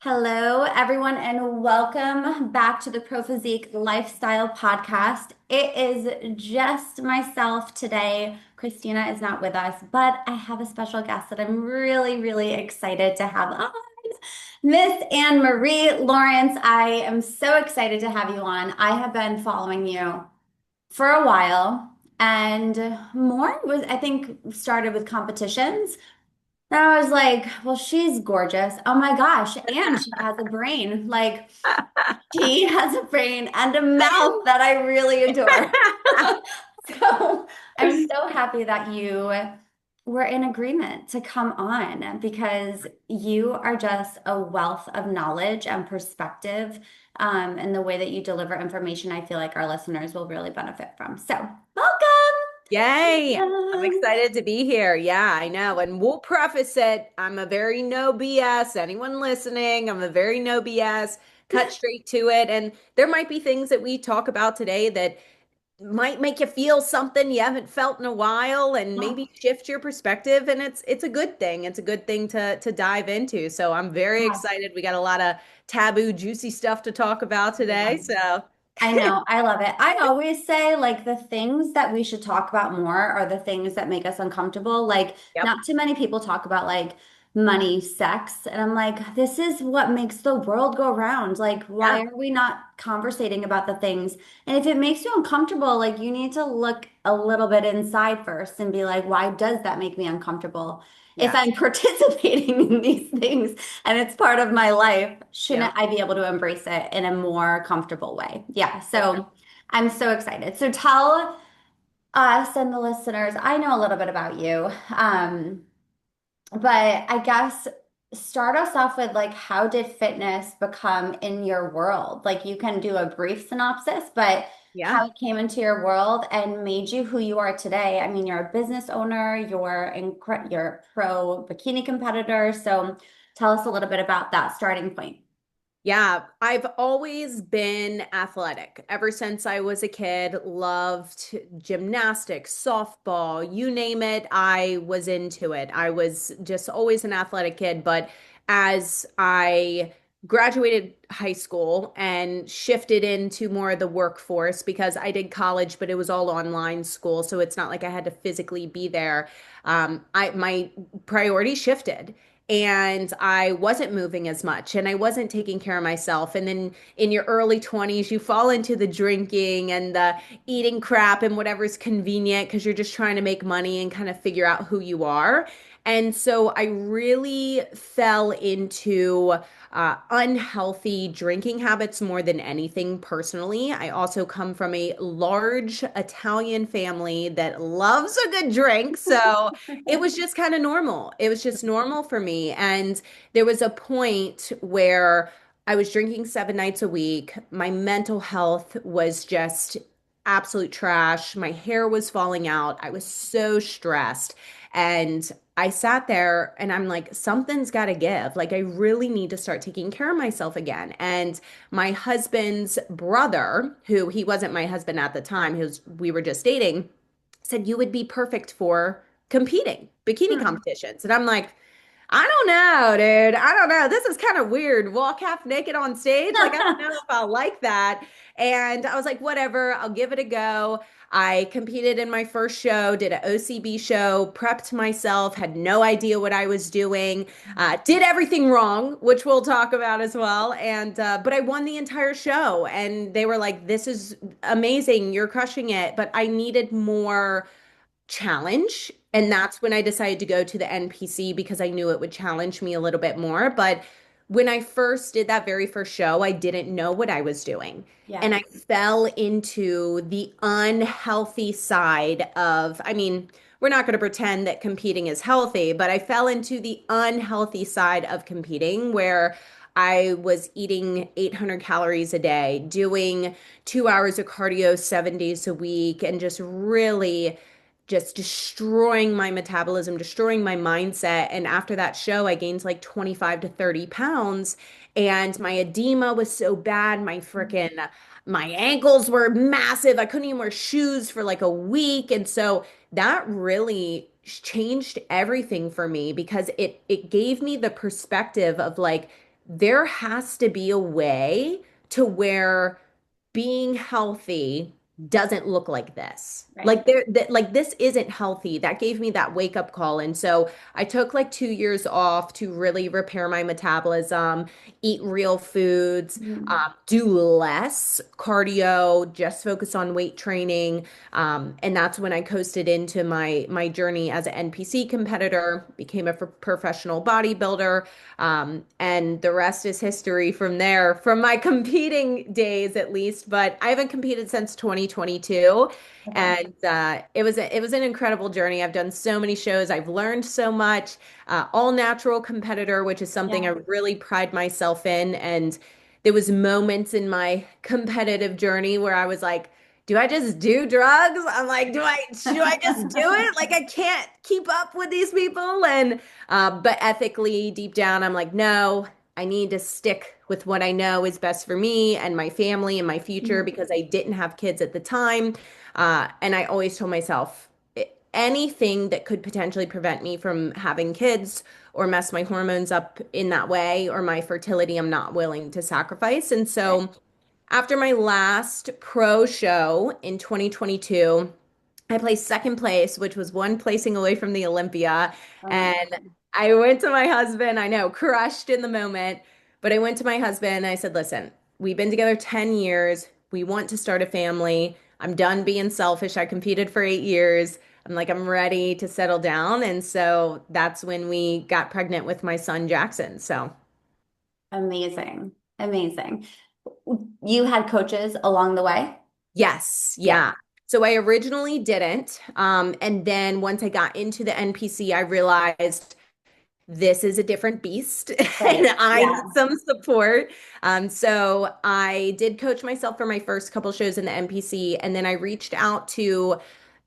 Hello, everyone, and welcome back to the Pro Physique Lifestyle Podcast. It is just myself today. Christina is not with us, but I have a special guest that I'm really, really excited to have on. Miss AnnMarie Lawrence, I am so excited to have you on. I have been following you for a while, and more was, I think, started with competitions. And I was like, well, she's gorgeous. Oh my gosh. And she has a brain. Like, she has a brain and a mouth that I really adore. So I'm so happy that you were in agreement to come on because you are just a wealth of knowledge and perspective. And the way that you deliver information, I feel like our listeners will really benefit from. So, Yay! I'm welcome. excited to be here. Yeah, I know. And we'll preface it. I'm a very no BS. Anyone listening, I'm a very no BS, cut straight to it. And there might be things that we talk about today that might make you feel something you haven't felt in a while and Yeah. maybe shift your perspective. And it's a good thing. It's a good thing to dive into. So I'm very Yeah. excited. We got a lot of taboo, juicy stuff to talk about Yeah. today. So I know. I love it. I always say, like, the things that we should talk about more are the things that make us uncomfortable. Like, yep. not too many people talk about like money, sex. And I'm like, this is what makes the world go round. Like, why Yeah. are we not conversating about the things? And if it makes you uncomfortable, like, you need to look a little bit inside first and be like, why does that make me uncomfortable? If Yes. I'm participating in these things and it's part of my life, shouldn't Yep. I be able to embrace it in a more comfortable way? Yeah, Yeah. so I'm so excited. So tell us and the listeners, I know a little bit about you, but I guess start us off with like, how did fitness become in your world? Like, you can do a brief synopsis, but Yeah. how it came into your world and made you who you are today. I mean, you're a business owner, you're a pro bikini competitor. So tell us a little bit about that starting point. Yeah, I've always been athletic ever since I was a kid. Loved gymnastics, softball, you name it, I was into it. I was just always an athletic kid. But as I graduated high school and shifted into more of the workforce, because I did college, but it was all online school, so it's not like I had to physically be there. I my priority shifted and I wasn't moving as much and I wasn't taking care of myself. And then in your early 20s, you fall into the drinking and the eating crap and whatever's convenient because you're just trying to make money and kind of figure out who you are. And so I really fell into unhealthy drinking habits more than anything personally. I also come from a large Italian family that loves a good drink. So it was just kind of normal. It was just normal for me. And there was a point where I was drinking 7 nights a week. My mental health was just absolute trash. My hair was falling out. I was so stressed. And I sat there and I'm like, something's got to give. Like, I really need to start taking care of myself again. And my husband's brother, who he wasn't my husband at the time, we were just dating, said, you would be perfect for competing, bikini Hmm. competitions. And I'm like, I don't know, dude. I don't know. This is kind of weird. Walk half naked on stage. Like, I don't know if I'll like that. And I was like, whatever, I'll give it a go. I competed in my first show, did an OCB show, prepped myself, had no idea what I was doing, did everything wrong, which we'll talk about as well. And, but I won the entire show. And they were like, this is amazing. You're crushing it. But I needed more challenge. And that's when I decided to go to the NPC because I knew it would challenge me a little bit more. But when I first did that very first show, I didn't know what I was doing. Yeah. And I fell into the unhealthy side of, I mean, we're not going to pretend that competing is healthy, but I fell into the unhealthy side of competing where I was eating 800 calories a day, doing 2 hours of cardio 7 days a week, and just really just destroying my metabolism, destroying my mindset. And after that show, I gained like 25 to 30 pounds. And my edema was so bad. My ankles were massive. I couldn't even wear shoes for like a week. And so that really changed everything for me because it gave me the perspective of like there has to be a way to where being healthy doesn't look like this. Right. Like like this isn't healthy. That gave me that wake up call. And so I took like 2 years off to really repair my metabolism, eat real foods, Mhm. do less cardio, just focus on weight training. And that's when I coasted into my journey as an NPC competitor, became a professional bodybuilder. And the rest is history from there, from my competing days at least. But I haven't competed since 2022, Okay. and it was an incredible journey. I've done so many shows. I've learned so much. All natural competitor, which is something I Yeah. really pride myself in. And there was moments in my competitive journey where I was like, do I just do drugs? I'm like, do I just do it? Like I can't keep up with these people. And but ethically, deep down, I'm like, no, I need to stick with what I know is best for me and my family and my future Mhm. because I didn't have kids at the time. And I always told myself anything that could potentially prevent me from having kids or mess my hormones up in that way or my fertility, I'm not willing to sacrifice. And Right. so after my last pro show in 2022, I placed second place, which was one placing away from the Olympia. Oh my And God. I went to my husband, I know, crushed in the moment, but I went to my husband and I said, listen, we've been together 10 years. We want to start a family. I'm done being selfish. I competed for 8 years. I'm like, I'm ready to settle down. And so that's when we got pregnant with my son, Jackson. So. Amazing. Amazing. You had coaches along the way? Yes, Yeah. yeah. So I originally didn't. And then once I got into the NPC, I realized this is a different beast and Right. I need Yeah. some support. So I did coach myself for my first couple shows in the NPC. And then I reached out to,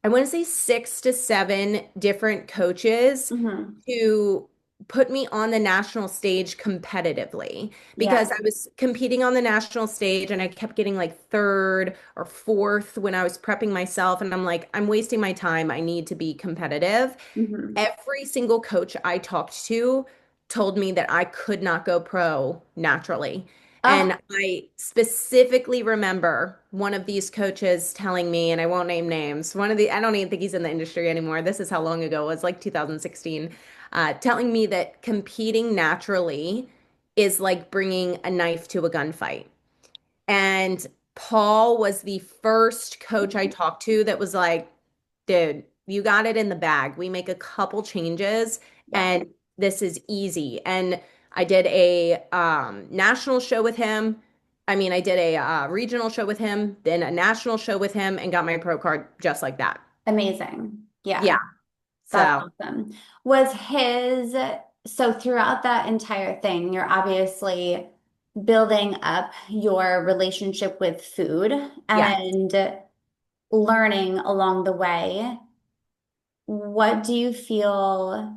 I want to say 6 to 7 different coaches Hmm. to put me on the national stage competitively because Yeah. I was competing on the national stage and I kept getting like third or fourth when I was prepping myself. And I'm like, I'm wasting my time. I need to be competitive. Hmm. Every single coach I talked to told me that I could not go pro naturally. Oh, And I specifically remember one of these coaches telling me, and I won't name names, I don't even think he's in the industry anymore. This is how long ago it was, like 2016, telling me that competing naturally is like bringing a knife to a gunfight. And Paul was the first coach I talked to that was like, dude, you got it in the bag. We make a couple changes yeah. and this is easy. And I did a national show with him. I mean, I did a regional show with him, then a national show with him, and got my pro card just like that. Amazing. Yeah. Yeah. That's So, awesome. Was his, so throughout that entire thing, you're obviously building up your relationship with food yeah, and learning along the way. What do you feel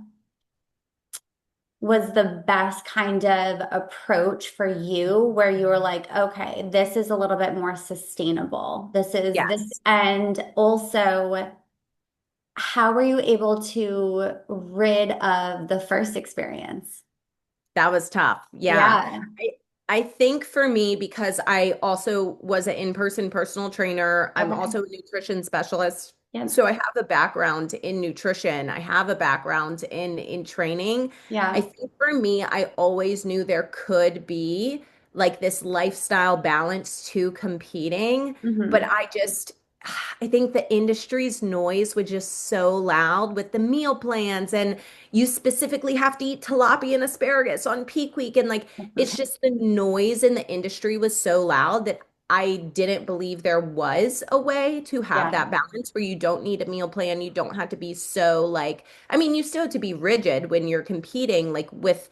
was the best kind of approach for you where you were like, okay, this is a little bit more sustainable. This is this, yes. and also, how were you able to rid of the first experience? That was tough. Yeah. Yeah. I, I think for me, because I also was an in-person personal trainer, I'm Okay. also a nutrition specialist. Yep. So I have a background in nutrition. I have a background in training. I Yeah. think for me, I always knew there could be like this lifestyle balance to competing, but Hmm. I think the industry's noise was just so loud with the meal plans and you specifically have to eat tilapia and asparagus on peak week. And like, it's just the noise in the industry was so loud that I didn't believe there was a way to have Yeah. that balance where you don't need a meal plan. You don't have to be so like, I mean, you still have to be rigid when you're competing, like with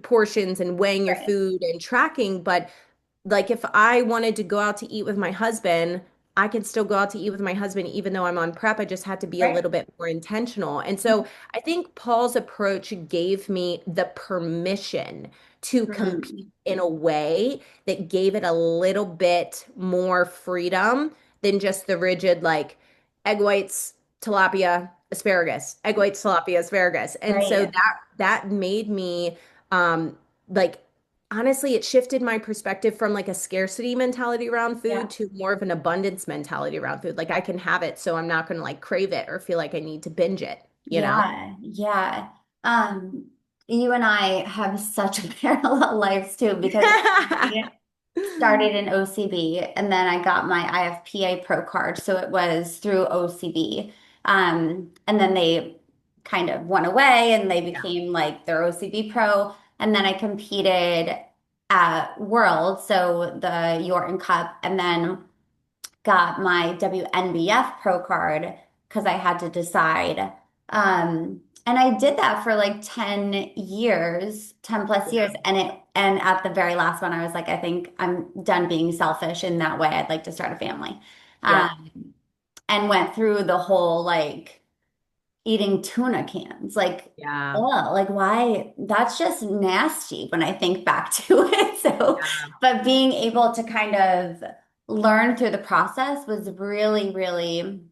portions and weighing your Right. food and tracking. But like if I wanted to go out to eat with my husband, I could still go out to eat with my husband even though I'm on prep. I just had to be a Right. little bit more intentional. And so I think Paul's approach gave me the permission to compete Mm. in a way that gave it a little bit more freedom than just the rigid like egg whites, tilapia, asparagus, egg whites, tilapia, asparagus. And so Right. that made me um like honestly, it shifted my perspective from like a scarcity mentality around Yeah. food to more of an abundance mentality around food. Like I can have it, so I'm not going to like crave it or feel like I need to binge it, you know? Yeah, yeah. Um, you and I have such parallel lives too because I started in OCB and then I got my IFPA Pro card. So it was through OCB. And then they kind of went away and they Yeah. became like their OCB Pro. And then I competed at World, so the Yorton Cup, and then got my WNBF Pro card because I had to decide. And I did that for like 10 years, 10 plus years. And at the very last one, I was like, I think I'm done being selfish in that way. I'd like to start a family. Yep. And went through the whole like eating tuna cans. Like, Yeah. oh, like why? That's just nasty when I think back to it. So, Yeah. but being able to kind of learn through the process was really, really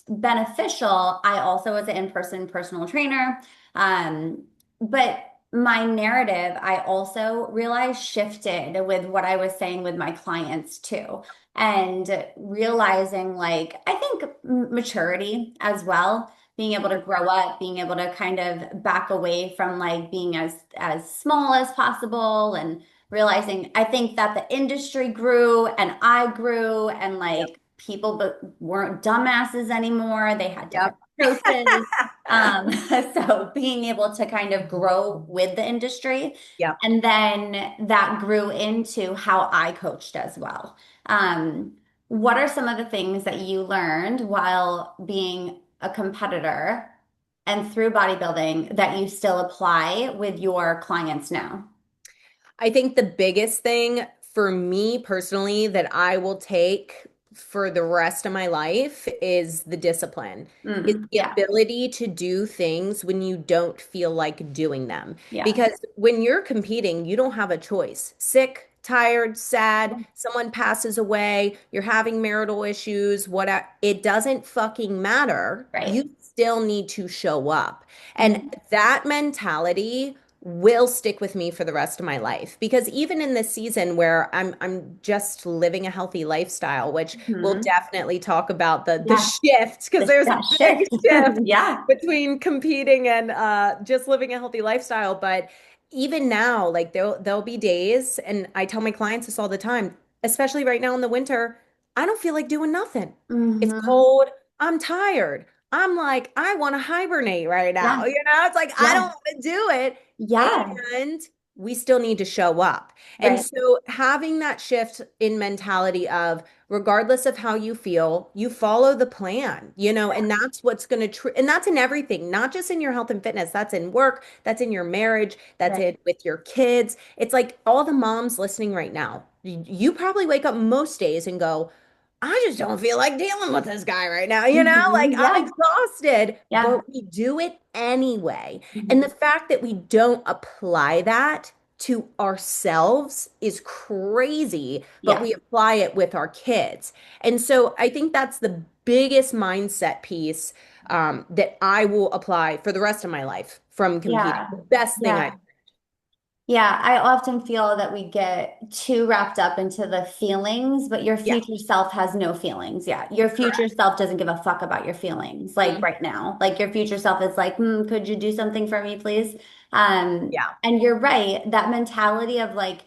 beneficial. I also was an in-person personal trainer. Um, but my narrative, I also realized shifted with what I was saying with my clients too. And realizing like, I think maturity as well, being able to grow up, being able to kind of back away from like being as small as possible and realizing I think that the industry grew and I grew and Yep. like people but weren't dumbasses anymore. They had different Yep. approaches. So being able to kind of grow with the industry Yep. and then that grew into how I coached as well. What are some of the things that you learned while being a competitor and through bodybuilding that you still apply with your clients now? I think the biggest thing for me personally that I will take for the rest of my life is the discipline, is the Yeah, ability to do things when you don't feel like doing them. yeah, Because when you're competing, you don't have a choice. Sick, tired, sad, someone passes away, you're having marital issues, what it doesn't fucking matter. right. You still need to show up. And Mhm. that mentality will stick with me for the rest of my life because even in this season where I'm just living a healthy lifestyle, which we'll Mhm. definitely talk about the Yeah, shift because there's a that big shift. shift Yeah. between competing and just living a healthy lifestyle. But even now, like there'll be days, and I tell my clients this all the time, especially right now in the winter, I don't feel like doing nothing. It's Hmm. cold. I'm tired. I'm like, I want to hibernate right now. Yeah, It's like I yeah, don't want to do it. yeah, And we still need to show up. And right, so having that shift in mentality of regardless of how you feel, you follow the plan, and that's what's going to and that's in everything, not just in your health and fitness. That's in work, that's in your marriage, that's right. in with your kids. It's like all the moms listening right now. You probably wake up most days and go, I just don't feel like dealing with this guy right now, like Mhm. I'm Yeah, exhausted, yeah. but we do it anyway. And Mhm. the fact that we don't apply that to ourselves is crazy, but Yeah, we apply it with our kids. And so I think that's the biggest mindset piece that I will apply for the rest of my life from competing. yeah, The best thing I, yeah. Yeah, I often feel that we get too wrapped up into the feelings, but your yeah, future self has no feelings. Yeah, your future correct. self doesn't give a fuck about your feelings, like Mhm. right now. Like your future self is like, could you do something for me, please? Yeah, And you're right, that mentality of like,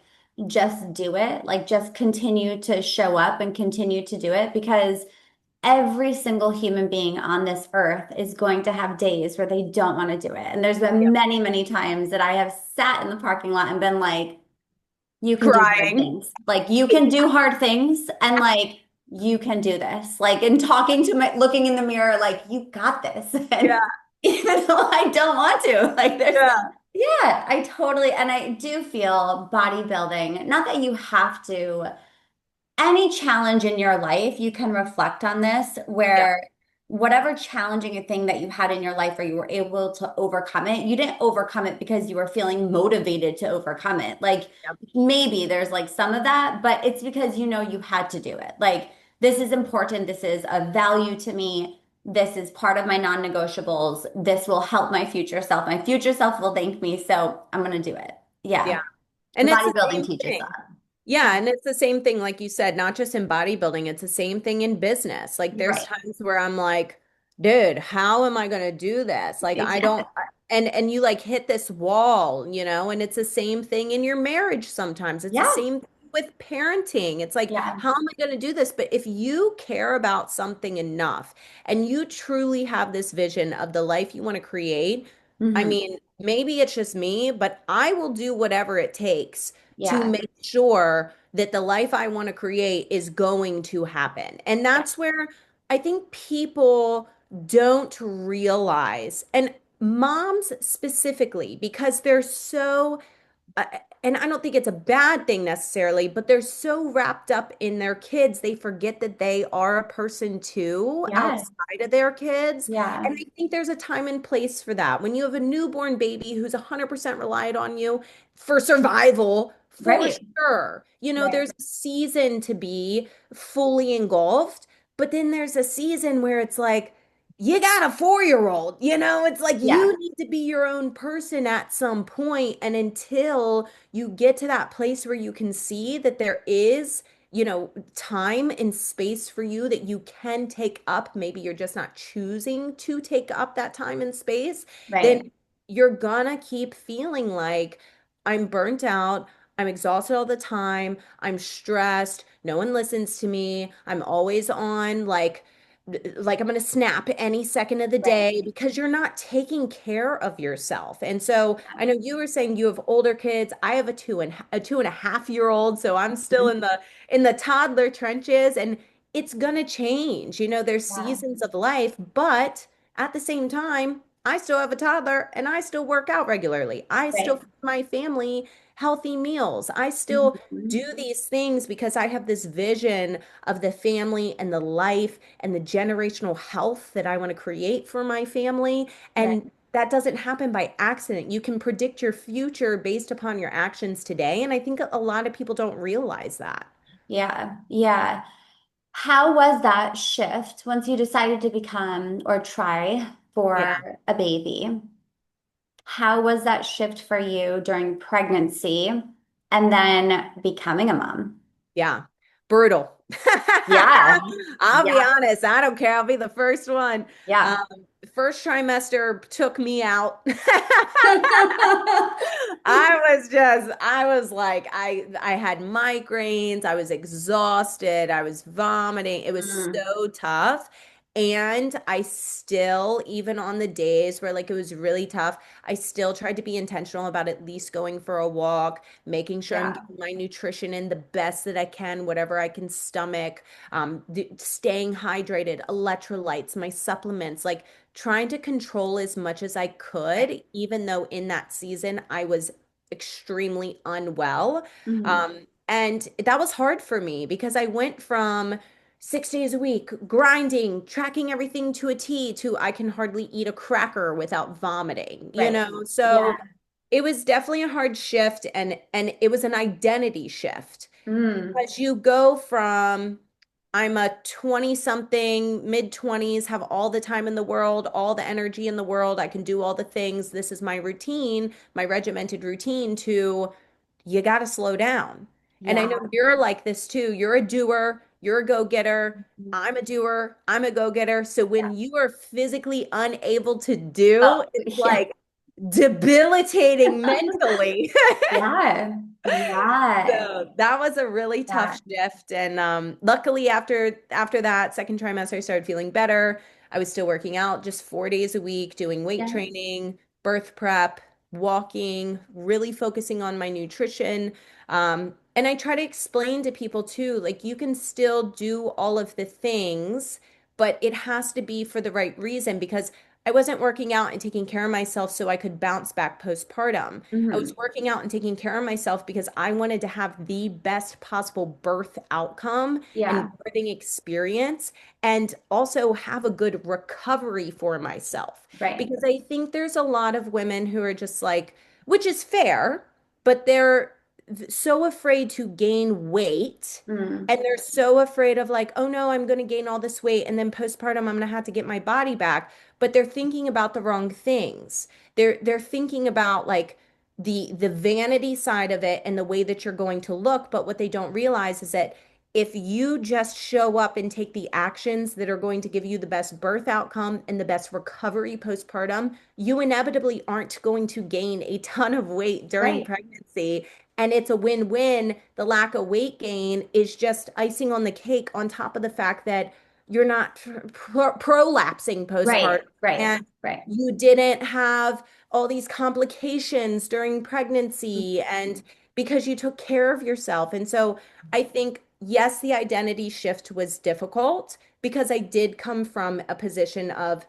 just do it, like just continue to show up and continue to do it because every single human being on this earth is going to have days where they don't want to do it. And there's been yeah. many, many times that I have sat in the parking lot and been like, you can do hard Crying. things. Like you can do hard things and like you can do this. Like in talking to my looking in the mirror, like you got this. Yeah, And even though I don't want to, like there's yeah, yeah, I totally and I do feel bodybuilding, not that you have to any challenge in your life, you can reflect on this yeah, where whatever challenging thing that you had in your life or you were able to overcome it, you didn't overcome it because you were feeling motivated to overcome it. Like yeah, maybe there's like some of that, but it's because you know you had to do it. Like this is important. This is a value to me. This is part of my non-negotiables. This will help my future self. My future self will thank me. So I'm going to do it. yeah. Yeah. And it's the Bodybuilding same teaches thing. that. Yeah, and it's the same thing, like you said, not just in bodybuilding, it's the same thing in business. Like there's Right. times where I'm like, dude, how am I gonna do this? Like I Yeah. don't and you like hit this wall, and it's the same thing in your marriage sometimes. It's the Yeah. same thing with parenting. It's like, Yeah. how am I gonna do this? But if you care about something enough and you truly have this vision of the life you want to create, I Hmm. mean, maybe it's just me, but I will do whatever it takes to Yeah. make sure that the life I want to create is going to happen. And Yeah. that's where I think people don't realize, and moms specifically, because they're so uh, and I don't think it's a bad thing necessarily, but they're so wrapped up in their kids, they forget that they are a person too Yeah. outside of their kids. Yeah. And I think there's a time and place for that. When you have a newborn baby who's 100% relied on you for survival, for Right. sure. Right. There's a season to be fully engulfed, but then there's a season where it's like, you got a 4-year-old, it's like Yeah. you need to be your own person at some point. And until you get to that place where you can see that there is, time and space for you that you can take up, maybe you're just not choosing to take up that time and space, then Right. you're gonna keep feeling like I'm burnt out. I'm exhausted all the time. I'm stressed. No one listens to me. I'm always on like I'm going to snap any second of the Right. day because you're not taking care of yourself. And so I know you were saying you have older kids. I have a 2.5 year old, so I'm still Mhm. in the toddler trenches, and it's going to change. There's Yeah. seasons of life, but at the same time, I still have a toddler and I still work out regularly. I still Right. feed my family healthy meals. I still Mhm. do these things because I have this vision of the family and the life and the generational health that I want to create for my family. Right. And that doesn't happen by accident. You can predict your future based upon your actions today. And I think a lot of people don't realize that. Yeah. Yeah. How was that shift once you decided to become or try for Yeah. a baby? How was that shift for you during pregnancy and then becoming a mom? Yeah. Brutal. Yeah. I'll be Yeah. honest. I don't care. I'll be the first one. Um, Yeah. first trimester took me out. I was like, I had migraines, I was exhausted, I was vomiting. It was Mm, so tough. And I still, even on the days where like it was really tough, I still tried to be intentional about at least going for a walk, making sure I'm yeah. getting my nutrition in the best that I can, whatever I can stomach, staying hydrated, electrolytes, my supplements, like trying to control as much as I Right. could, even though in that season I was extremely unwell. Mhm. And that was hard for me because I went from 6 days a week, grinding, tracking everything to a T, to I can hardly eat a cracker without vomiting, Right. Yeah. So it was definitely a hard shift, and it was an identity shift. Mm, As you go from I'm a 20 something, mid 20s, have all the time in the world, all the energy in the world, I can do all the things. This is my routine, my regimented routine, to you got to slow down. And I yeah. know you're like this too. You're a doer, you're a go-getter. Mhm. I'm a doer, I'm a go-getter. So Yeah. when you are physically unable to Oh, do, it's yeah. like debilitating mentally. Yeah. Yeah. So that was a really Yeah. tough shift. And luckily after that second trimester, I started feeling better. I was still working out just 4 days a week, doing weight Yes. training, birth prep, walking, really focusing on my nutrition. And I try to explain to people too, like you can still do all of the things, but it has to be for the right reason because I wasn't working out and taking care of myself so I could bounce back postpartum. I was Hmm. working out and taking care of myself because I wanted to have the best possible birth outcome and Yeah. birthing experience, and also have a good recovery for myself. Right. Because I think there's a lot of women who are just like, which is fair, but they're so afraid to gain weight. Mm, And they're so afraid of like, oh no, I'm going to gain all this weight and then postpartum I'm going to have to get my body back. But they're thinking about the wrong things. They're thinking about like the vanity side of it and the way that you're going to look. But what they don't realize is that if you just show up and take the actions that are going to give you the best birth outcome and the best recovery postpartum, you inevitably aren't going to gain a ton of weight during Right. pregnancy. And it's a win-win. The lack of weight gain is just icing on the cake on top of the fact that you're not prolapsing postpartum Right. Right. and Right. you didn't have all these complications during pregnancy and because you took care of yourself. And so I think, yes, the identity shift was difficult because I did come from a position of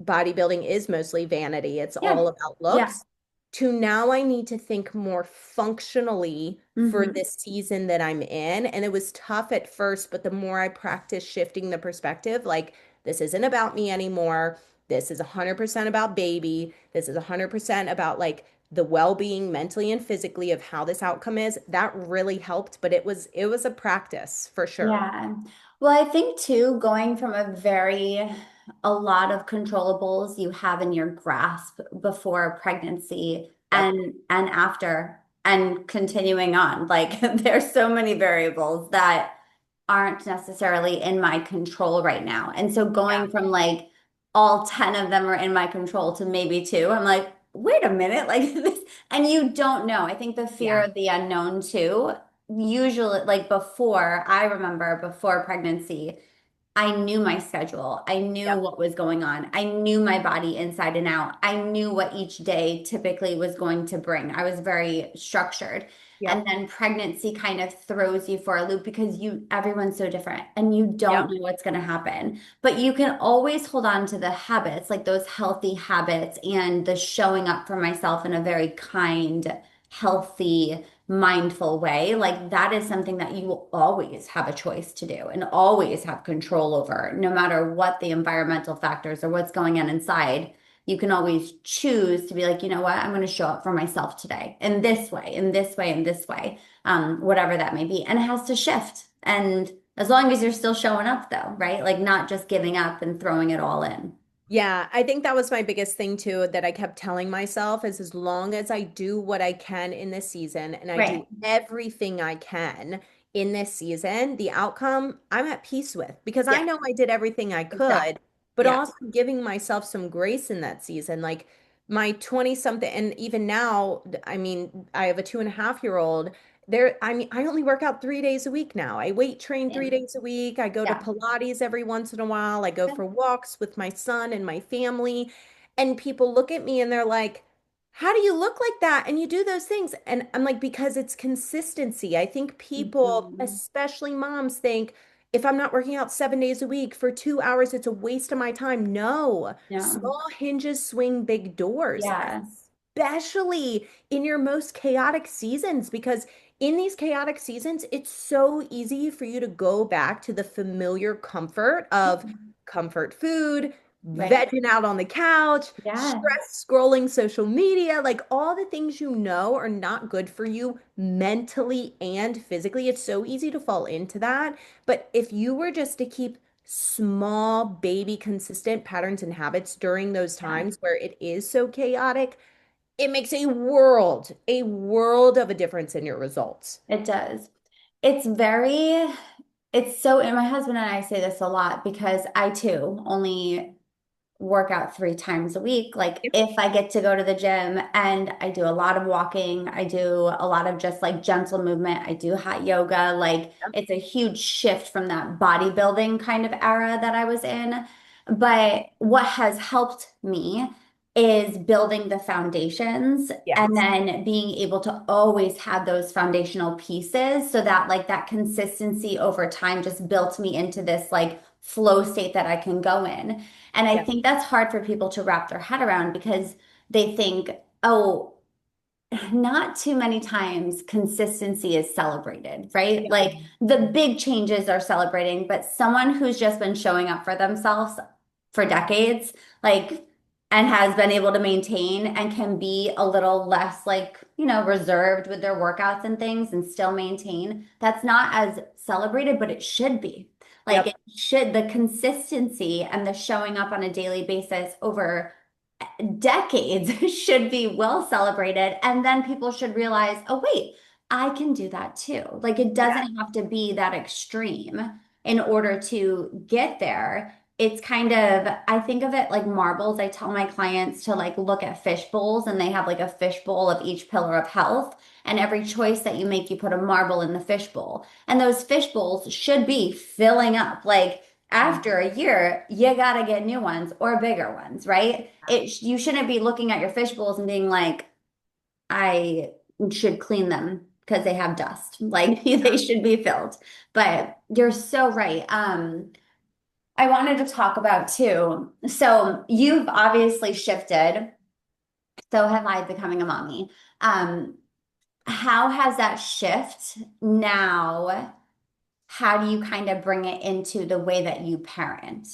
bodybuilding is mostly vanity. It's Yeah. all about Yeah. looks. To now, I need to think more functionally for Hmm. this season that I'm in. And it was tough at first, but the more I practice shifting the perspective, like, this isn't about me anymore. This is 100% about baby. This is 100% about like the well-being mentally and physically of how this outcome is. That really helped, but it was a practice for sure. Yeah. Well, I think too, going from a lot of controllables you have in your grasp before pregnancy Yep. and after and continuing on. Like there's so many variables that aren't necessarily in my control right now. And so Yeah. going from like all 10 of them are in my control to maybe two, I'm like, wait a minute, like this, and you don't know. I think the fear Yeah. of the unknown too usually like before, I remember before pregnancy, I knew my schedule. I knew Yep. what was going on. I knew my body inside and out. I knew what each day typically was going to bring. I was very structured. And Yep. then pregnancy kind of throws you for a loop because everyone's so different and you don't Yep. know what's going to happen. But you can always hold on to the habits, like those healthy habits and the showing up for myself in a very kind, healthy, mindful way, like that is something that you will always have a choice to do and always have control over, no matter what the environmental factors or what's going on inside. You can always choose to be like, you know what, I'm going to show up for myself today in this way, in this way, in this way, whatever that may be. And it has to shift. And as long as you're still showing up, though, right? Like not just giving up and throwing it all in. Yeah, I think that was my biggest thing too, that I kept telling myself is as long as I do what I can in this season and I Right. do everything I can in this season, the outcome I'm at peace with because I Yeah, know I did everything I exactly. could, but Yeah. also giving myself some grace in that season. Like my 20 something, and even now, I mean, I have a 2.5-year-old. I mean, I only work out 3 days a week now. I weight train Yeah. 3 days a week. I go to Yeah. Pilates every once in a while. I go for walks with my son and my family. And people look at me and they're like, how do you look like that? And you do those things. And I'm like, because it's consistency. I think people, Mhm. especially moms, think if I'm not working out 7 days a week for 2 hours, it's a waste of my time. No, Yeah. small hinges swing big doors, Yeah. especially in your most chaotic seasons, because in these chaotic seasons, it's so easy for you to go back to the familiar comfort of comfort food, Right. vegging out on the couch, Yeah. stress scrolling social media, like all the things you know are not good for you mentally and physically. It's so easy to fall into that. But if you were just to keep small, baby, consistent patterns and habits during those Yeah. times where it is so chaotic, it makes a world of a difference in your results. It does. It's very, and my husband and I say this a lot because I too only work out 3 times a week. Like Yep. if I get to go to the gym and I do a lot of walking, I do a lot of just like gentle movement, I do hot yoga, like it's a huge shift from that bodybuilding kind of era that I was in. But what has helped me is building the foundations and Yes. then being able to always have those foundational pieces so that like that consistency over time just built me into this like flow state that I can go in. And I Yeah. think that's hard for people to wrap their head around because they think, oh, not too many times consistency is celebrated, right? Yeah. Like the big changes are celebrating, but someone who's just been showing up for themselves for decades, like, and has been able to maintain and can be a little less like, reserved with their workouts and things and still maintain, that's not as celebrated, but it should be. Like Yep. it should, the consistency and the showing up on a daily basis over decades should be well celebrated. And then people should realize, oh, wait, I can do that too. Like it Yeah. doesn't have to be that extreme in order to get there. It's kind of, I think of it like marbles. I tell my clients to like look at fish bowls and they have like a fish bowl of each pillar of health. And every choice that you make, you put a marble in the fish bowl. And those fish bowls should be filling up. Like after a year, you gotta get new ones or bigger ones, right? You shouldn't be looking at your fish bowls and being like, I should clean them because they have dust. Like they should be filled. But you're so right. I wanted to talk about too. So you've obviously shifted. So have I becoming a mommy. Um, how has that shift now? How do you kind of bring it into the way that you parent?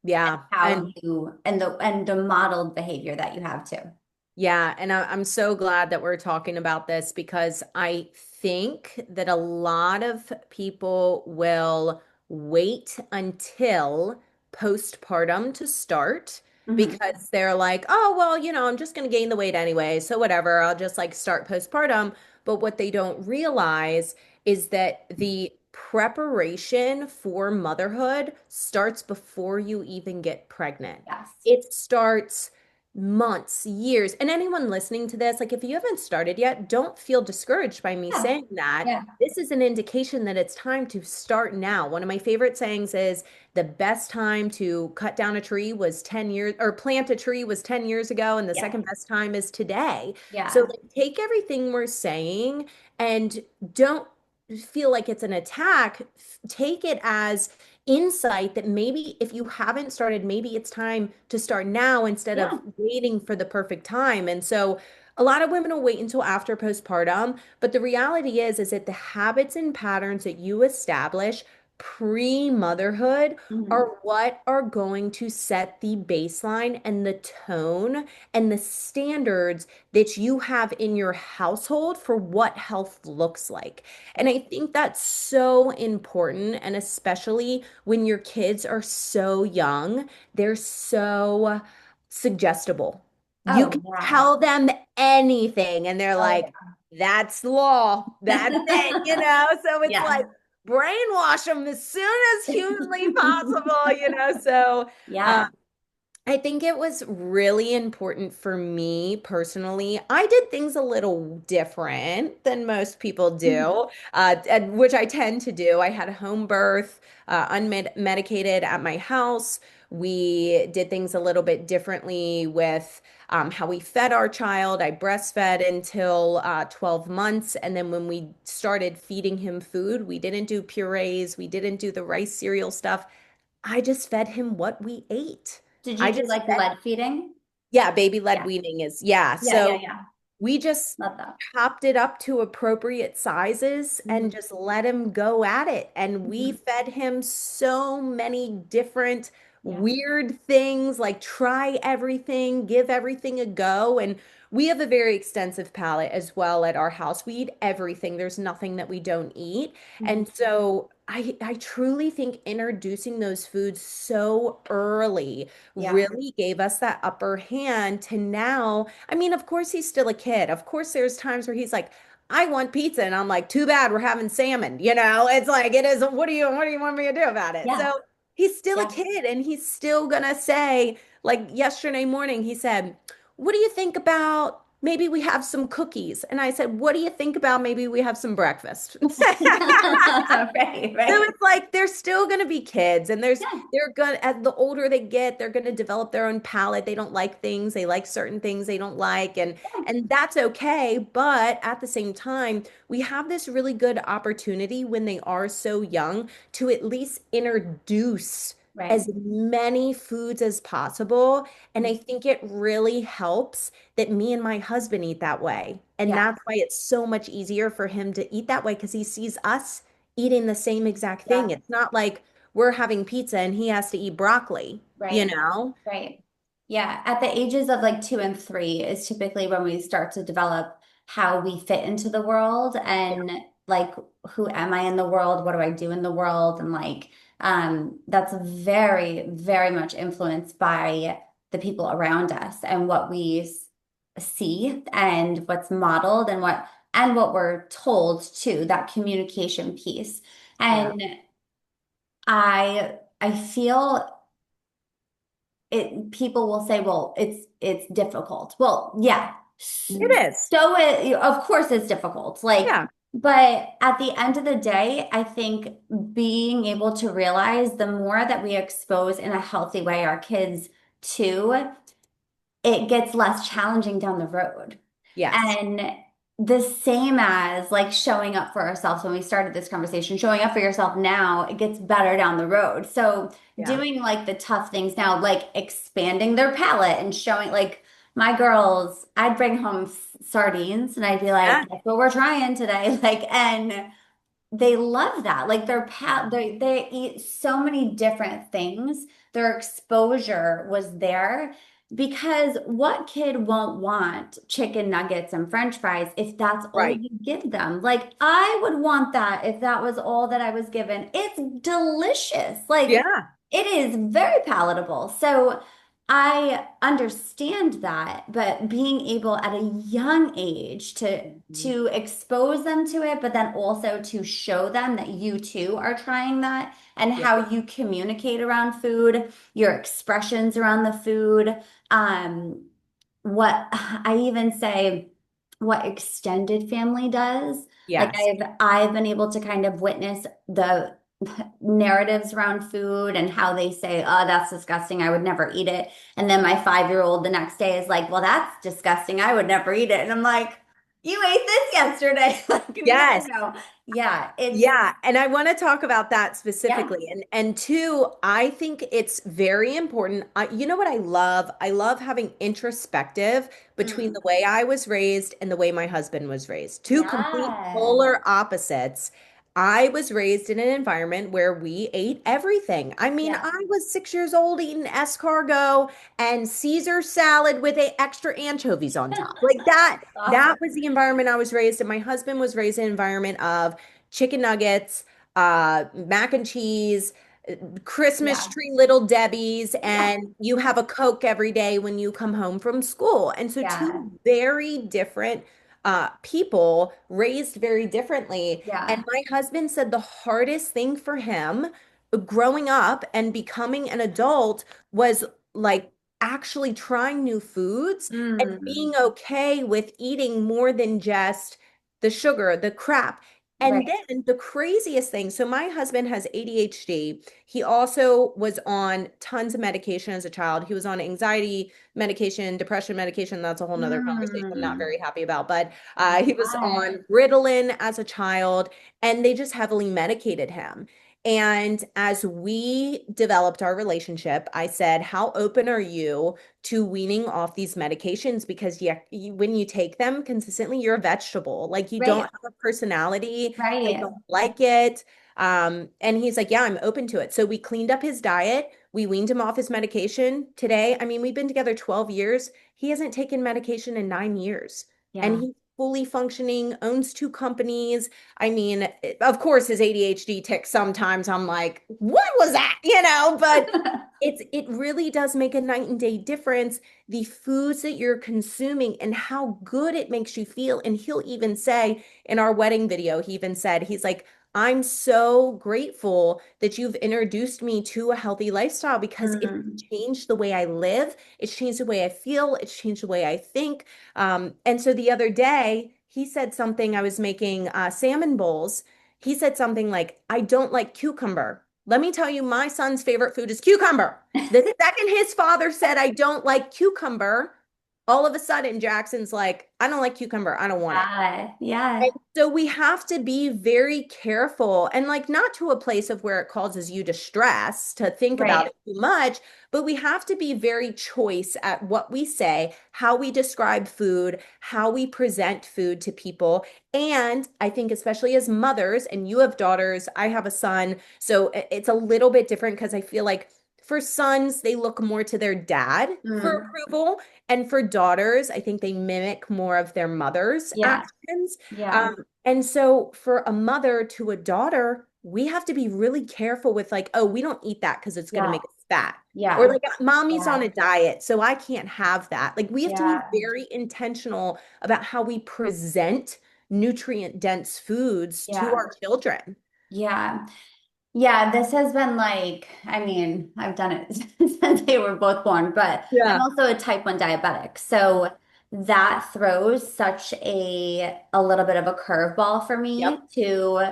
Yeah. How you and the modeled behavior that you have too. Yeah, and I'm so glad that we're talking about this because I think that a lot of people will wait until postpartum to start Hmm. because they're like, oh, well, I'm just going to gain the weight anyway. So whatever, I'll just like start postpartum. But what they don't realize is that the preparation for motherhood starts before you even get pregnant. Yes. It starts months, years. And anyone listening to this, like if you haven't started yet, don't feel discouraged by me Yeah. saying that. Yeah. This is an indication that it's time to start now. One of my favorite sayings is the best time to cut down a tree was 10 years, or plant a tree was 10 years ago, and the Yeah. second best time is today. So Yeah. like, take everything we're saying and don't feel like it's an attack. Take it as insight that maybe if you haven't started, maybe it's time to start now instead of Yeah. waiting for the perfect time. And so a lot of women will wait until after postpartum, but the reality is that the habits and patterns that you establish pre-motherhood Hmm. are what are going to set the baseline and the tone and the standards that you have in your household for what health looks like. And Yeah. I think that's so important. And especially when your kids are so young, they're so suggestible. You Oh can yeah. tell them anything, and they're Oh like, that's law. That's it, yeah. So it's Yeah. like brainwash them as soon as humanly possible. So, uh, Yeah. I think it was really important for me personally. I did things a little different than most people Mhm. do, which I tend to do. I had a home birth, unmedicated at my house. We did things a little bit differently with how we fed our child. I breastfed until 12 months. And then when we started feeding him food, we didn't do purees, we didn't do the rice cereal stuff. I just fed him what we ate. Did you I do just like fed, lead feeding? yeah, baby led Yeah. weaning is, yeah. Yeah. Yeah. So Yeah. we just Love that. chopped it up to appropriate sizes and Hmm. just let him go at it. And we Hmm. fed him so many different Yeah. weird things, like try everything, give everything a go. And we have a very extensive palate as well at our house. We eat everything. There's nothing that we don't eat. Hmm. And so I truly think introducing those foods so early Yeah. really gave us that upper hand to now. I mean, of course, he's still a kid. Of course, there's times where he's like, I want pizza. And I'm like, too bad we're having salmon. It's like, it is, what do you want me to do about it? Yeah. So he's still a Yeah. kid and he's still gonna say, like yesterday morning, he said, what do you think about maybe we have some cookies? And I said, what do you think about maybe we have some breakfast? Right. So Right. it's like they're still going to be kids, and Yeah. they're going as the older they get, they're going to develop their own palate. They don't like things, they like certain things they don't like, and that's okay. But at the same time, we have this really good opportunity when they are so young to at least introduce Right. as many foods as possible. And I think it really helps that me and my husband eat that way. And Yeah. that's why it's so much easier for him to eat that way because he sees us eating the same exact thing. Yeah. It's not like we're having pizza and he has to eat broccoli, you Right. know? Right. Yeah. At the ages of like 2 and 3 is typically when we start to develop how we fit into the world and like who am I in the world? What do I do in the world? And like that's very, very much influenced by the people around us and what we see and what's modeled and what we're told too, that communication piece. Yeah. And I feel people will say, well, it's difficult. Well, yeah. It is. So of course it's difficult. Like, Yeah. but at the end of the day, I think being able to realize the more that we expose in a healthy way our kids to, it gets less challenging down the road. Yes. And the same as like showing up for ourselves when we started this conversation, showing up for yourself now, it gets better down the road. So Yeah. doing like the tough things now, like expanding their palate and showing like my girls, I'd bring home sardines and I'd be like, Yeah. that's what we're trying today. Like, and they love that. Like they eat so many different things. Their exposure was there because what kid won't want chicken nuggets and French fries if that's all Right. you give them? Like I would want that if that was all that I was given. It's delicious. Like Yeah. it is very palatable. So I understand that, but being able at a young age Mhm. to expose them to it, but then also to show them that you too are trying that and Yeah. how you communicate around food, your expressions around the food, um, what I even say what extended family does. Like Yes. I've been able to kind of witness the narratives around food and how they say, oh, that's disgusting. I would never eat it. And then my 5-year-old the next day is like, well, that's disgusting. I would never eat it. And I'm like, you ate this yesterday. Like, no, Yes. no. Yeah, it's, Yeah, and I want to talk about that yeah. specifically. And two, I think it's very important. You know what I love? I love having introspective between Mm. the way I was raised and the way my husband was raised. Two complete Yeah. polar opposites. I was raised in an environment where we ate everything. I mean, Yeah. I was 6 years old eating escargot and Caesar salad with extra anchovies on top. Like that, Awesome. that was the environment I was raised in. My husband was raised in an environment of chicken nuggets, mac and cheese, Christmas Yeah. tree little Debbie's, Yeah. and you have a Coke every day when you come home from school. And so, Yeah. two very different people raised very differently. And Yeah. my husband said the hardest thing for him growing up and becoming an adult was like actually trying new foods and Mm. being okay with eating more than just the sugar, the crap. And Right. then the craziest thing, so my husband has ADHD. He also was on tons of medication as a child. He was on anxiety medication, depression medication. That's a whole nother conversation I'm not Mm. very happy about. But he was Yeah. on Ritalin as a child, and they just heavily medicated him. And as we developed our relationship, I said, how open are you to weaning off these medications? Because when you take them consistently, you're a vegetable. Like you don't Right. have a personality. I Right. don't like it. And he's like, yeah, I'm open to it. So we cleaned up his diet. We weaned him off his medication today. I mean, we've been together 12 years. He hasn't taken medication in 9 years. And Yeah. he's fully functioning, owns two companies. I mean, of course, his ADHD ticks sometimes. I'm like, what was that? But it really does make a night and day difference, the foods that you're consuming and how good it makes you feel. And he'll even say in our wedding video, he even said, he's like, I'm so grateful that you've introduced me to a healthy lifestyle because it's Mm. changed the way I live. It's changed the way I feel. It's changed the way I think. And so the other day, he said something. I was making salmon bowls. He said something like, I don't like cucumber. Let me tell you, my son's favorite food is cucumber. The second his father said, I don't like cucumber, all of a sudden Jackson's like, I don't like cucumber. I don't want it. Yeah. And Yeah. so we have to be very careful and like not to a place of where it causes you distress to think about Right. it too much, but we have to be very choice at what we say, how we describe food, how we present food to people. And I think especially as mothers, and you have daughters, I have a son, so it's a little bit different because I feel like for sons, they look more to their dad for Mm. approval. And for daughters, I think they mimic more of their mother's Yeah. actions. Yeah. Um, and so for a mother to a daughter, we have to be really careful with like, oh, we don't eat that because it's going to Yeah. make us that. Or Yeah. like mommy's on Yeah. a diet, so I can't have that. Like we have to be Yeah. very intentional about how we present nutrient dense foods to Yeah. our children. Yeah. Yeah, this has been like, I mean, I've done it since they were both born, but I'm Yeah. also a type 1 diabetic. So that throws such a little bit of a curveball for Yep. me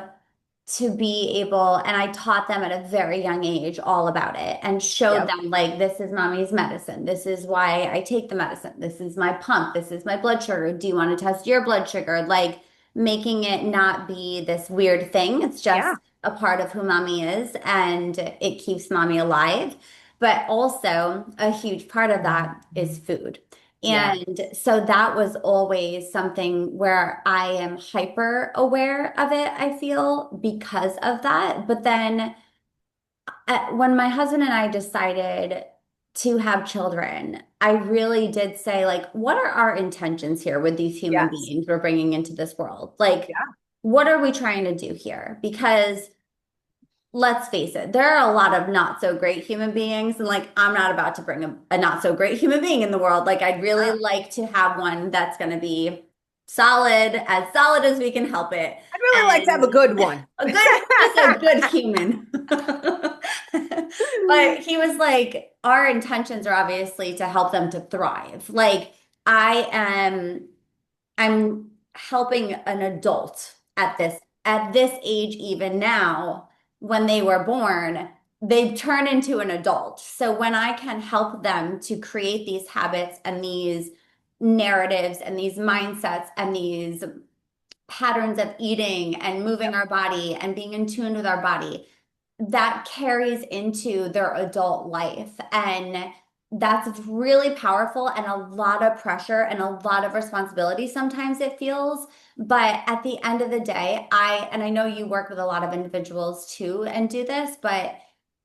to be able, and I taught them at a very young age all about it and showed Yep. them like this is mommy's medicine. This is why I take the medicine. This is my pump. This is my blood sugar. Do you want to test your blood sugar? Like making it not be this weird thing. It's just Yeah. a part of who mommy is and it keeps mommy alive. But also a huge part of that is food. Yeah. And so that was always something where I am hyper aware of it, I feel, because of that. But then when my husband and I decided to have children, I really did say, like, what are our intentions here with these human Yes. beings we're bringing into this world? Like, Yeah. what are we trying to do here? Because let's face it, there are a lot of not so great human beings, and like I'm not about to bring a not so great human being in the world. Like I'd really Yeah. like to have one that's going to be solid as we can help it, I'd really like to have and a good one. just a good human. But he was like, our intentions are obviously to help them to thrive. Like I am. I'm helping an adult at this age even now when they were born they turn into an adult, so when I can help them to create these habits and these narratives and these mindsets and these patterns of eating and moving Yep. our body and being in tune with our body, that carries into their adult life. And that's really powerful and a lot of pressure and a lot of responsibility sometimes it feels. But at the end of the day, and I know you work with a lot of individuals too and do this, but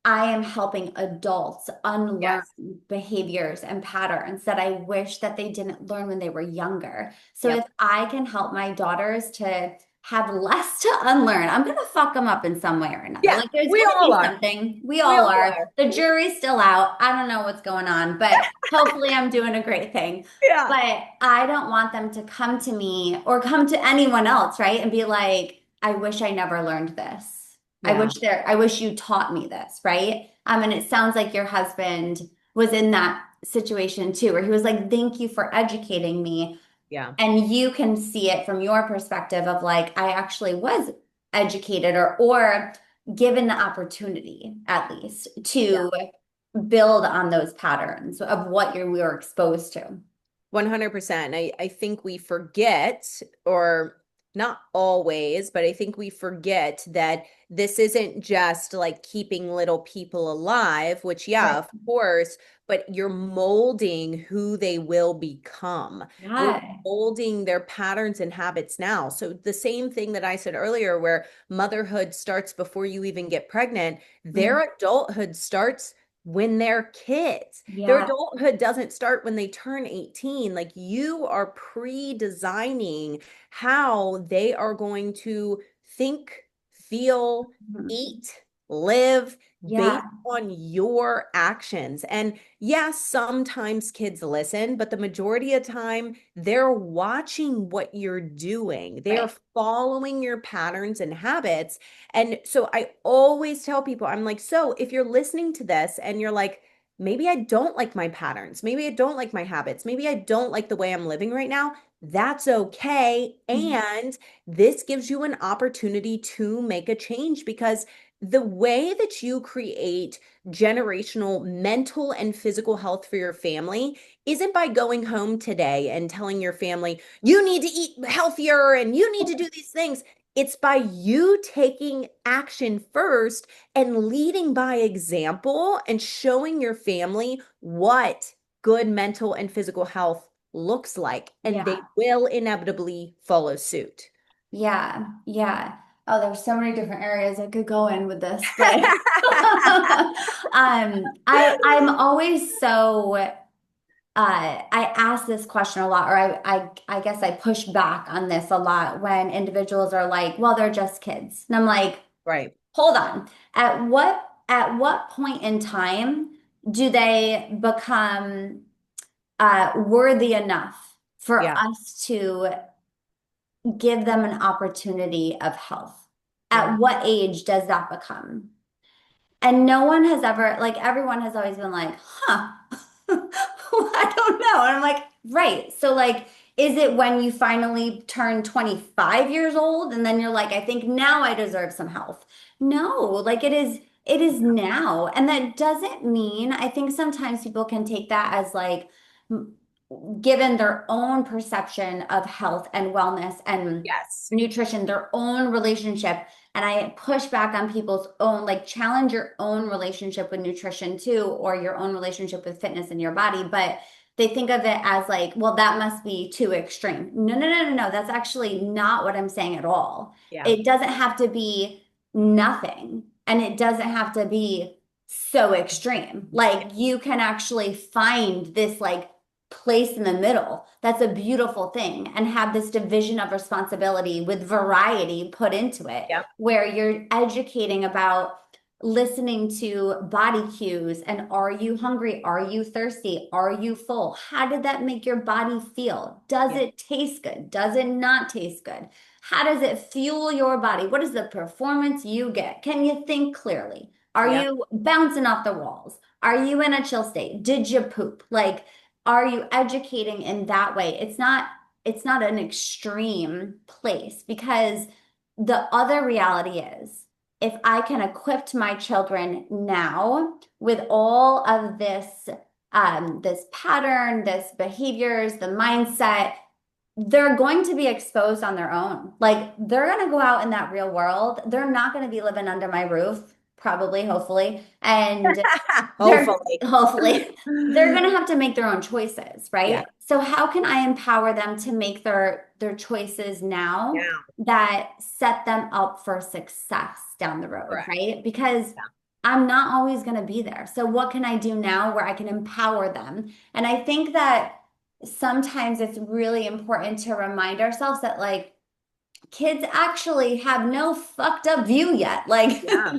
I am helping adults unlearn Yes. behaviors and patterns that I wish that they didn't learn when they were younger. So if Yep. I can help my daughters to have less to unlearn, I'm going to fuck them up in some way or another. Yeah. Like there's We going to all be are. something. We We all all are. are. The jury's still out. I don't know what's going on, but hopefully I'm doing a great thing. Yeah. But I don't want them to come to me or come to anyone else, right? And be like, I wish I never learned this. Yeah. I wish you taught me this, right? And it sounds like your husband was in that situation too, where he was like, thank you for educating me. Yeah. And you can see it from your perspective of like, I actually was educated or given the opportunity at least Yeah. to build on those patterns of what we were exposed to. 100%. I think we forget, or not always, but I think we forget that this isn't just like keeping little people alive, which, yeah, Right. of course, but you're molding who they will become. We're Yeah. molding their patterns and habits now. So, the same thing that I said earlier, where motherhood starts before you even get pregnant, Mhm. their adulthood starts when they're kids. Their Yeah. adulthood doesn't start when they turn 18. Like you are pre-designing how they are going to think, feel, Mhm. eat, live based Yeah. on your actions. And yes, sometimes kids listen, but the majority of time they're watching what you're doing. They're Right. following your patterns and habits. And so I always tell people, I'm like, so if you're listening to this and you're like, maybe I don't like my patterns, maybe I don't like my habits, maybe I don't like the way I'm living right now, that's okay. Mhm. And this gives you an opportunity to make a change, because the way that you create generational mental and physical health for your family isn't by going home today and telling your family, you need to eat healthier and you need to do these things. It's by you taking action first and leading by example and showing your family what good mental and physical health looks like, and they Yeah. will inevitably follow suit. Yeah. Yeah. Oh, there's so many different areas I could go in with this, but I'm always so I ask this question a lot, or I guess I push back on this a lot when individuals are like, well, they're just kids. And I'm like, Right. hold on. At what point in time do they become worthy enough for Yeah. us to give them an opportunity of health? Yeah. At what age does that become? And no one has ever, like, everyone has always been like, huh, I don't know. And I'm like, right. So, like, is it when you finally turn 25 years old and then you're like, I think now I deserve some health? No, like, it is now. And that doesn't mean, I think sometimes people can take that as like, given their own perception of health and wellness and Yes. nutrition, their own relationship. And I push back on people's own, like challenge your own relationship with nutrition too, or your own relationship with fitness in your body. But they think of it as like, well, that must be too extreme. No, no, no, no, no. That's actually not what I'm saying at all. Yeah. It doesn't have to be nothing, and it doesn't have to be so extreme. Like you can actually find this like place in the middle. That's a beautiful thing, and have this division of responsibility with variety put into it, Yeah. where you're educating about listening to body cues and are you hungry? Are you thirsty? Are you full? How did that make your body feel? Does Yeah. it taste good? Does it not taste good? How does it fuel your body? What is the performance you get? Can you think clearly? Are Yeah. you bouncing off the walls? Are you in a chill state? Did you poop? Like, are you educating in that way? It's not an extreme place, because the other reality is if I can equip my children now with all of this pattern, this behaviors, the mindset, they're going to be exposed on their own. Like they're going to go out in that real world. They're not going to be living under my roof, probably, hopefully. And they're Hopefully. hopefully they're going to have to make their own choices, Yeah. right? So how can I empower them to make their choices now Yeah. that set them up for success down the road, Correct. right? Because Yeah. I'm not always going to be there. So what can I do now where I can empower them? And I think that sometimes it's really important to remind ourselves that like kids actually have no fucked up view yet. Like Yeah.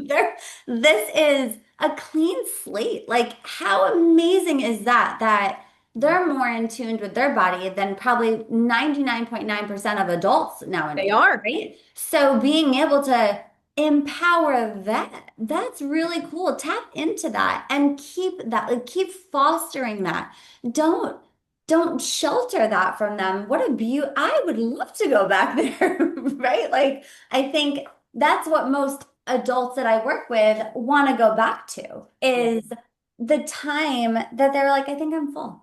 this is a clean slate. Like how amazing is that they're more in tune with their body than probably 99.9% of adults They nowadays, are. right? So being able to empower that, that's really cool. Tap into that and keep that, like keep fostering that. Don't don't shelter that from them. What a beauty. I would love to go back there, right? Like, I think that's what most adults that I work with want to go back to Yeah. is the time that they're like, I think I'm full.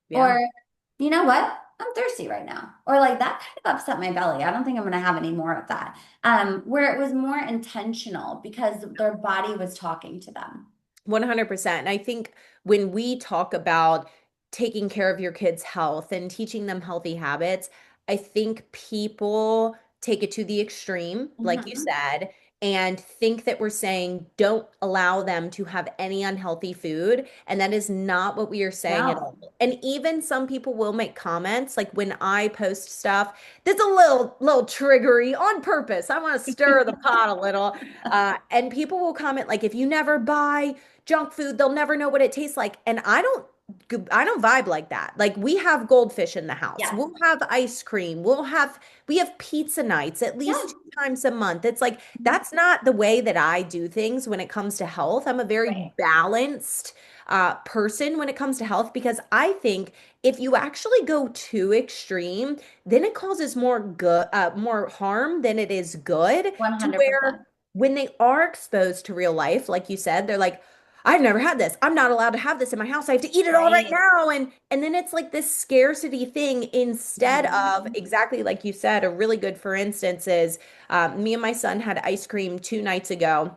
Yeah. Or, you know what? I'm thirsty right now. Or like that kind of upset my belly. I don't think I'm going to have any more of that. Where it was more intentional because their body was talking to them. 100%. And I think when we talk about taking care of your kids' health and teaching them healthy habits, I think people take it to the extreme, like you Mhm. said, and think that we're saying don't allow them to have any unhealthy food. And that is not what we are saying at all. No. And even some people will make comments like when I post stuff that's a little triggery on purpose. I want to stir the pot a little. And people will comment like if you never buy junk food, they'll never know what it tastes like. And I don't vibe like that. Like we have goldfish in the house. Yes. We'll have ice cream. We have pizza nights at least Yeah. 2 times a month. It's like that's not the way that I do things when it comes to health. I'm a very Right. balanced person when it comes to health because I think if you actually go too extreme, then it causes more harm than it is good to where 100%. when they are exposed to real life, like you said, they're like, I've never had this. I'm not allowed to have this in my house. I have to eat it all right Right. now. And then it's like this scarcity thing instead of Mhm. exactly like you said, a really good for instance is me and my son had ice cream 2 nights ago.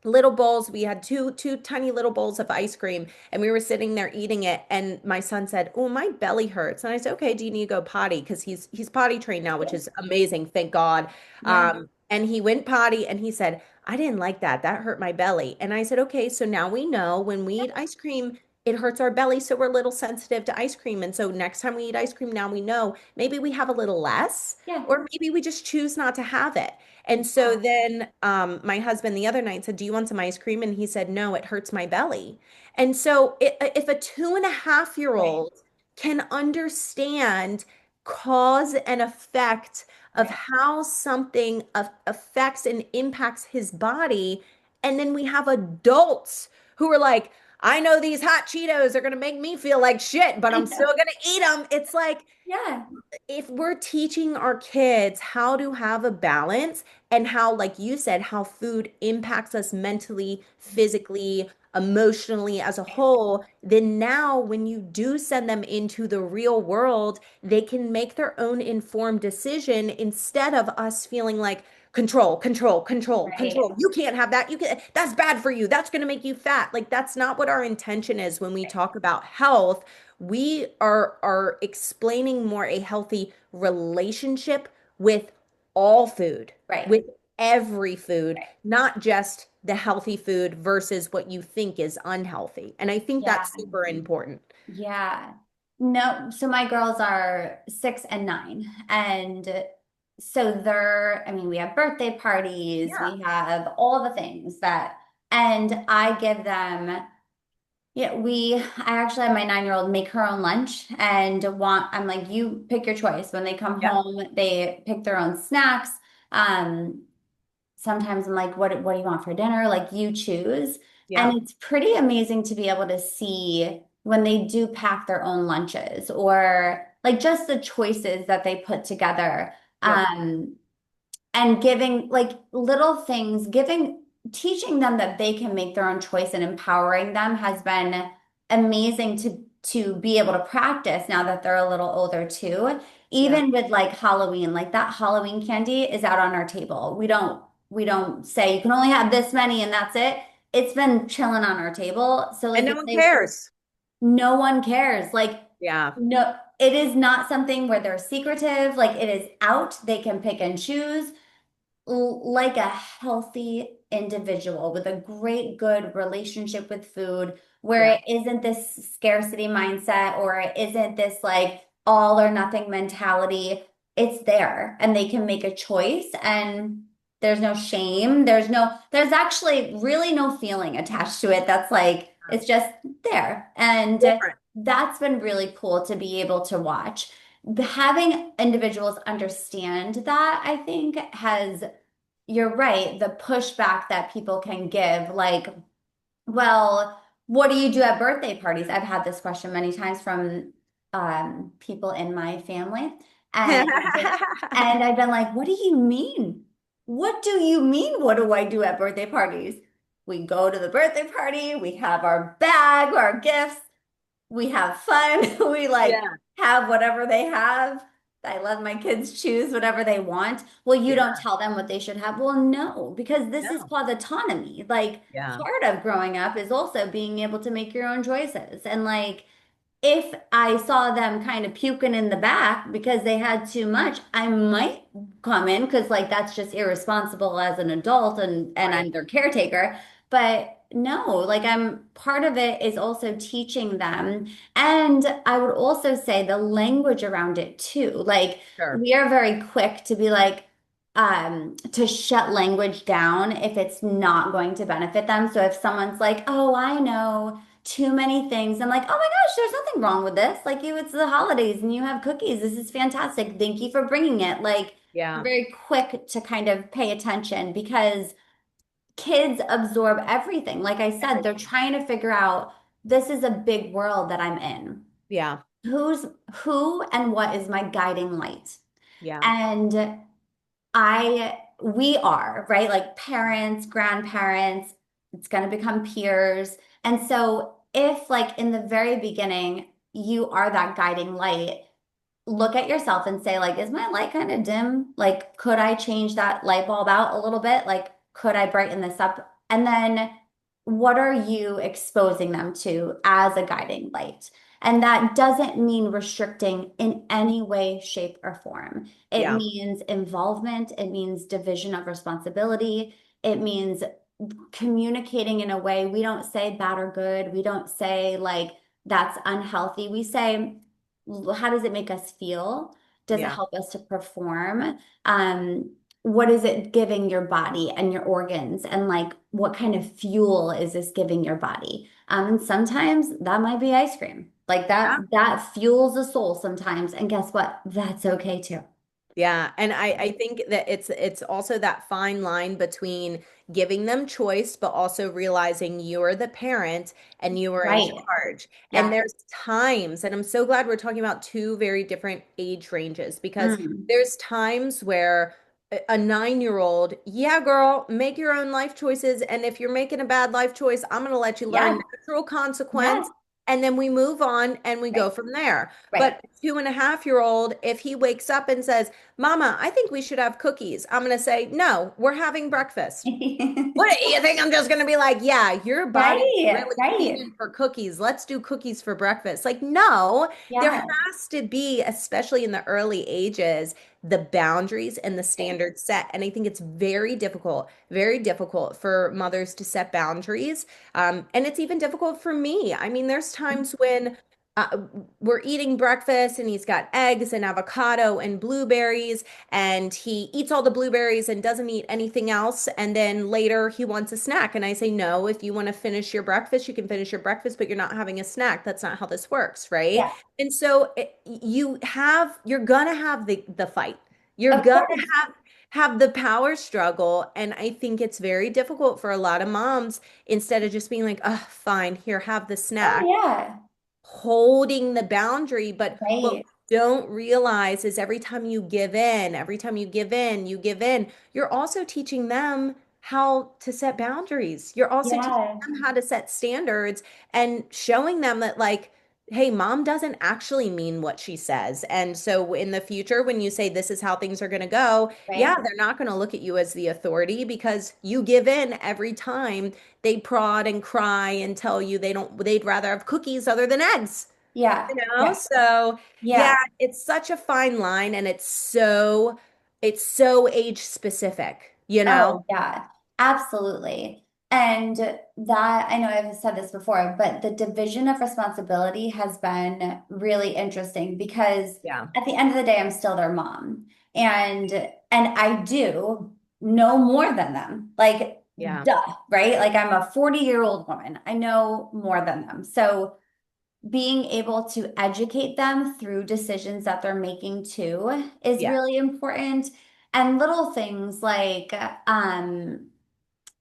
Little bowls. We had two tiny little bowls of ice cream, and we were sitting there eating it. And my son said, "Oh, my belly hurts." And I said, "Okay, do you need to go potty?" Because he's potty trained now, which Yeah. is amazing, thank God. Yeah. And he went potty, and he said, "I didn't like that. That hurt my belly." And I said, "Okay, so now we know when we eat ice cream." It hurts our belly, so we're a little sensitive to ice cream. And so next time we eat ice cream, now we know maybe we have a little less, Yeah. or maybe we just choose not to have it. And so then my husband the other night said, "Do you want some ice cream?" And he said, "No, it hurts my belly." And so if a 2.5-year Right, old can understand cause and effect of right. how something affects and impacts his body, and then we have adults who are like, I know these hot Cheetos are going to make me feel like shit, but I I'm still know. going to eat them. It's like, Yeah, if we're teaching our kids how to have a balance and how, like you said, how food impacts us mentally, physically, emotionally as a whole, then now when you do send them into the real world, they can make their own informed decision instead of us feeling like control, control, control, right, control. You can't have that. You can, that's bad for you. That's going to make you fat. Like that's not what our intention is when we talk about health. We are explaining more a healthy relationship with all food, right. with every food, not just the healthy food versus what you think is unhealthy. And I think Yeah, that's super important. yeah. No, so my girls are 6 and 9. And so I mean, we have birthday parties, Yeah. we have all the things and I give them. Yeah, I actually have my 9-year-old make her own lunch I'm like, you pick your choice. When they come Yep. home, they pick their own snacks. Um, Sometimes I'm like, what do you want for dinner? Like you choose. And Yep. it's pretty amazing to be able to see when they do pack their own lunches or like just the choices that they put together. Yep. Um, and giving like little things, teaching them that they can make their own choice and empowering them has been amazing to be able to practice now that they're a little older too. Yeah. Even with like Halloween, like that Halloween candy is out on our table. We don't say you can only have this many and that's it. It's been chilling on our table. So And like no if one they cares. no one cares. Like, Yeah. no, it is not something where they're secretive. Like, it is out. They can pick and choose like a healthy individual with a great, good relationship with food, where Yeah. it isn't this scarcity mindset or it isn't this like all or nothing mentality. It's there and they can make a choice and there's no shame. There's actually really no feeling attached to it. That's like, it's just there. And Different. that's been really cool to be able to watch. Having individuals understand that, I think, you're right, the pushback that people can give, like, well, what do you do at birthday parties? I've had this question many times from people in my family, and and I've been like, what do you mean? What do you mean? What do I do at birthday parties? We go to the birthday party, we have our bag, our gifts, we have fun. We like Yeah. have whatever they have. I let my kids choose whatever they want. Well, you don't Yeah. tell them what they should have. Well, no, because this is No. called autonomy. Like Yeah. part of growing up is also being able to make your own choices. And like if I saw them kind of puking in the back because they had too much, I might come in because like that's just irresponsible as an adult and Right. I'm their caretaker. But no, like I'm part of it is also teaching them. And I would also say the language around it too. Like Sure. we are very quick to be like, to shut language down if it's not going to benefit them. So if someone's like, oh, I know too many things. I'm like, oh my gosh, there's nothing wrong with this. Like you, it's the holidays and you have cookies. This is fantastic. Thank you for bringing it. Like I'm Yeah. very quick to kind of pay attention because kids absorb everything. Like I said, they're Everything. trying to figure out this is a big world that I'm in. Yeah. Who and what is my guiding light? Yeah. And we are, right? Like parents, grandparents, it's going to become peers. And so if like in the very beginning, you are that guiding light, look at yourself and say like, is my light kind of dim? Like, could I change that light bulb out a little bit? Like, could I brighten this up? And then what are you exposing them to as a guiding light? And that doesn't mean restricting in any way, shape, or form. It Yeah. means involvement. It means division of responsibility. It means communicating in a way we don't say bad or good. We don't say like that's unhealthy. We say, how does it make us feel? Does it Yeah. help us to perform? Um, what is it giving your body and your organs, and like what kind of fuel is this giving your body? And sometimes that might be ice cream. Like that fuels the soul sometimes. And guess what? That's okay too. Yeah, and I think that it's also that fine line between giving them choice, but also realizing you're the parent and you are in Right. charge. And Yeah. there's times, and I'm so glad we're talking about two very different age ranges because Mm. there's times where a 9-year-old, yeah, girl, make your own life choices. And if you're making a bad life choice, I'm going to let you learn Yeah. natural Yeah. consequence. And then we move on and we go Right. from there. Right. But 2.5-year-old, if he wakes up and says, Mama, I think we should have cookies. I'm going to say, no, we're having breakfast. What do you think? I'm just going to be like, yeah, your body's Right. really Right. keen for cookies. Let's do cookies for breakfast. Like, no, there Yeah. has to be, especially in the early ages, the boundaries and the Right. standards set. And I think it's very difficult for mothers to set boundaries. And it's even difficult for me. I mean, there's times when uh, we're eating breakfast and he's got eggs and avocado and blueberries and he eats all the blueberries and doesn't eat anything else. And then later he wants a snack. And I say, no, if you want to finish your breakfast, you can finish your breakfast, but you're not having a snack. That's not how this works, right? Yeah. And so you're gonna have the fight. You're Of gonna course. have have the power struggle. And I think it's very difficult for a lot of moms, instead of just being like, oh, fine, here, have the Oh, snack, yeah. holding the boundary. But what Right. we don't realize is every time you give in, every time you give in, you're also teaching them how to set boundaries. You're also teaching Yeah. them how to set standards and showing them that, like, hey, mom doesn't actually mean what she says. And so in the future, when you say this is how things are going to go, yeah, Right. they're not going to look at you as the authority because you give in every time they prod and cry and tell you they'd rather have cookies other than eggs, Yeah. Yeah. So yeah, Yeah. it's such a fine line and it's so age specific, you know? Oh, yeah, absolutely. And that, I know I've said this before, but the division of responsibility has been really interesting because Yeah. at the end of the day, I'm still their mom. And I do know more than them. Like, Yeah. duh, right? Like I'm a 40-year-old woman. I know more than them. So being able to educate them through decisions that they're making too is Yeah. really important. And little things like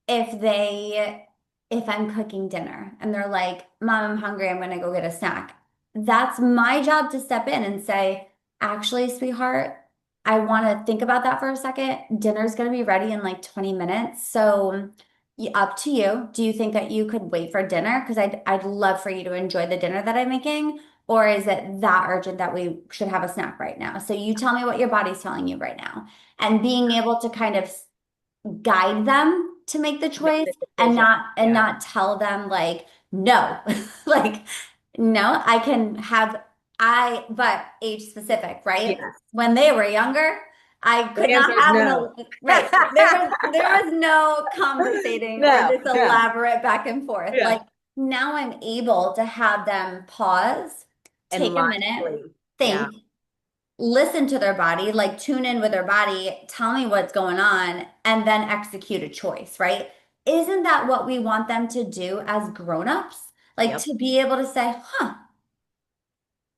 if they if I'm cooking dinner and they're like, Mom, I'm hungry, I'm gonna go get a snack. That's my job to step in and say, actually, sweetheart, I want to think about that for a second. Dinner's gonna be ready in like 20 minutes. So up to you. Do you think that you could wait for dinner? Because I'd love for you to enjoy the dinner that I'm making. Or is it that urgent that we should have a snack right now? So you tell me what your body's telling you right now. And being able to kind of guide them to make the Make choice the and decision. Yeah. not tell them like no. Like no, I can have I but age specific, right? Yes. When they were younger, I The could not answer is have no. right. There was no conversating or No, this no. elaborate back and forth. Yeah. Like now I'm able to have them pause, And take a minute, logically, yeah. think, listen to their body, like tune in with their body, tell me what's going on, and then execute a choice, right? Isn't that what we want them to do as grown-ups? Like Yep. to be able to say, huh,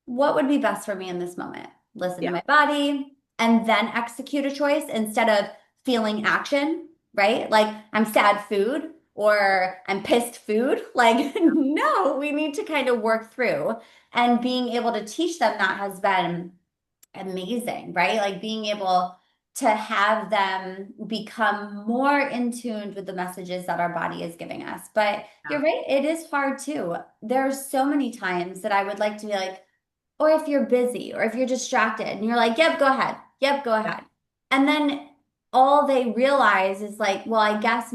what would be best for me in this moment? Listen to Yeah. my body and then execute a choice instead of feeling action, right? Like I'm sad food or I'm pissed food. Like, no, we need to kind of work through. And being able to teach them that has been amazing, right? Like being able to have them become more in tune with the messages that our body is giving us. But you're Yeah. right, it is hard too. There are so many times that I would like to be like, or if you're busy or if you're distracted and you're like, yep, go ahead. Yep, go Yep. ahead. And then all they realize is like, well, I guess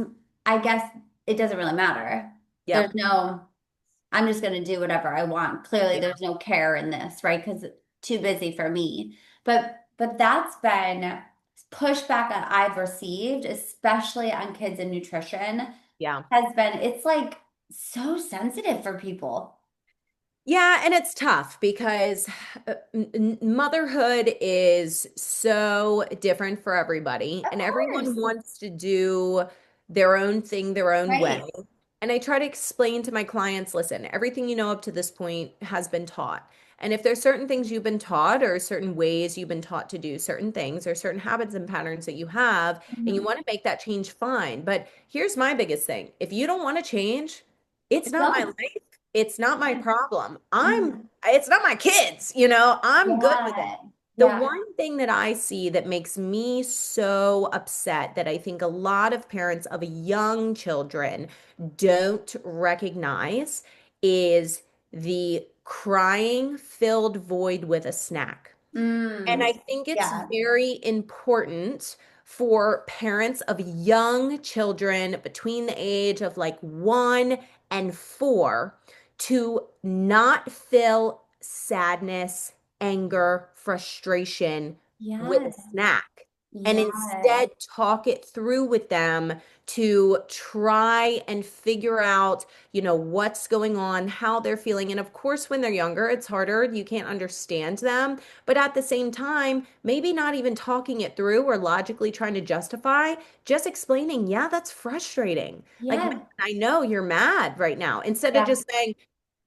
it doesn't really matter. There's Yep. no I'm just going to do whatever I want. Clearly, Yeah. there's no care in this, right? Because it's too busy for me. But that's been pushback that I've received, especially on kids and nutrition, Yeah. has been it's like so sensitive for people. Yeah, and it's tough because motherhood is so different for everybody, Of and everyone course. wants to do their own thing their own way. Right. And I try to explain to my clients, listen, everything you know up to this point has been taught. And if there's certain things you've been taught, or certain ways you've been taught to do certain things, or certain habits and patterns that you have, and you Mhm. want to make that change, fine. But here's my biggest thing. If you don't want to change, it's not my Don't. life. It's not my Yeah. problem. Mhm. It's not my kids, I'm good with it. Yeah. The Yeah. one thing that I see that makes me so upset that I think a lot of parents of young children don't recognize is the crying filled void with a snack. And I Mm. think it's Yeah. very important for parents of young children between the age of like 1 and 4 to not fill sadness, anger, frustration with a Yes. snack, and Yes. instead talk it through with them to try and figure out, what's going on, how they're feeling. And of course, when they're younger, it's harder. You can't understand them. But at the same time, maybe not even talking it through or logically trying to justify, just explaining, yeah, that's frustrating. Like, "Man, Yeah. I know you're mad right now," instead of Yeah. just saying,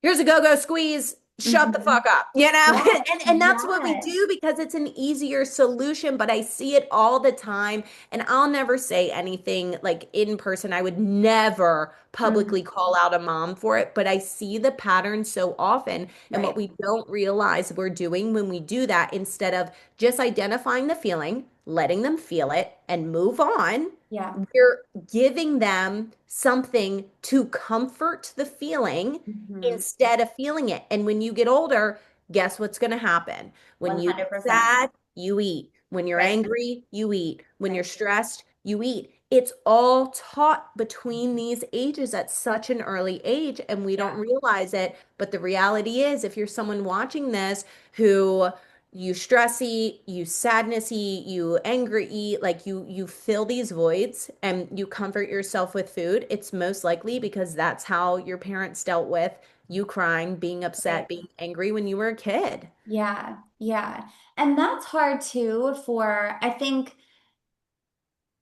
here's a go-go squeeze, shut the Mhm. fuck up, Yeah. and that's what we Yes. do because it's an easier solution. But I see it all the time, and I'll never say anything like in person. I would never publicly Mhm. call out a mom for it, but I see the pattern so often. And what Right. we don't realize we're doing when we do that, instead of just identifying the feeling, letting them feel it and move on, Yeah. we're giving them something to comfort the feeling Mhm. instead of feeling it. And when you get older, guess what's going to happen? When you get 100%. sad, you eat. When you're Right. angry, you eat. When you're Right. stressed, you eat. It's all taught between these ages at such an early age, and we don't Yeah. realize it. But the reality is, if you're someone watching this who you stress eat, you sadness eat, you angry eat, like you fill these voids and you comfort yourself with food, it's most likely because that's how your parents dealt with you crying, being upset, Right. being angry when you were a kid. Yeah. Yeah. And that's hard too for, I think,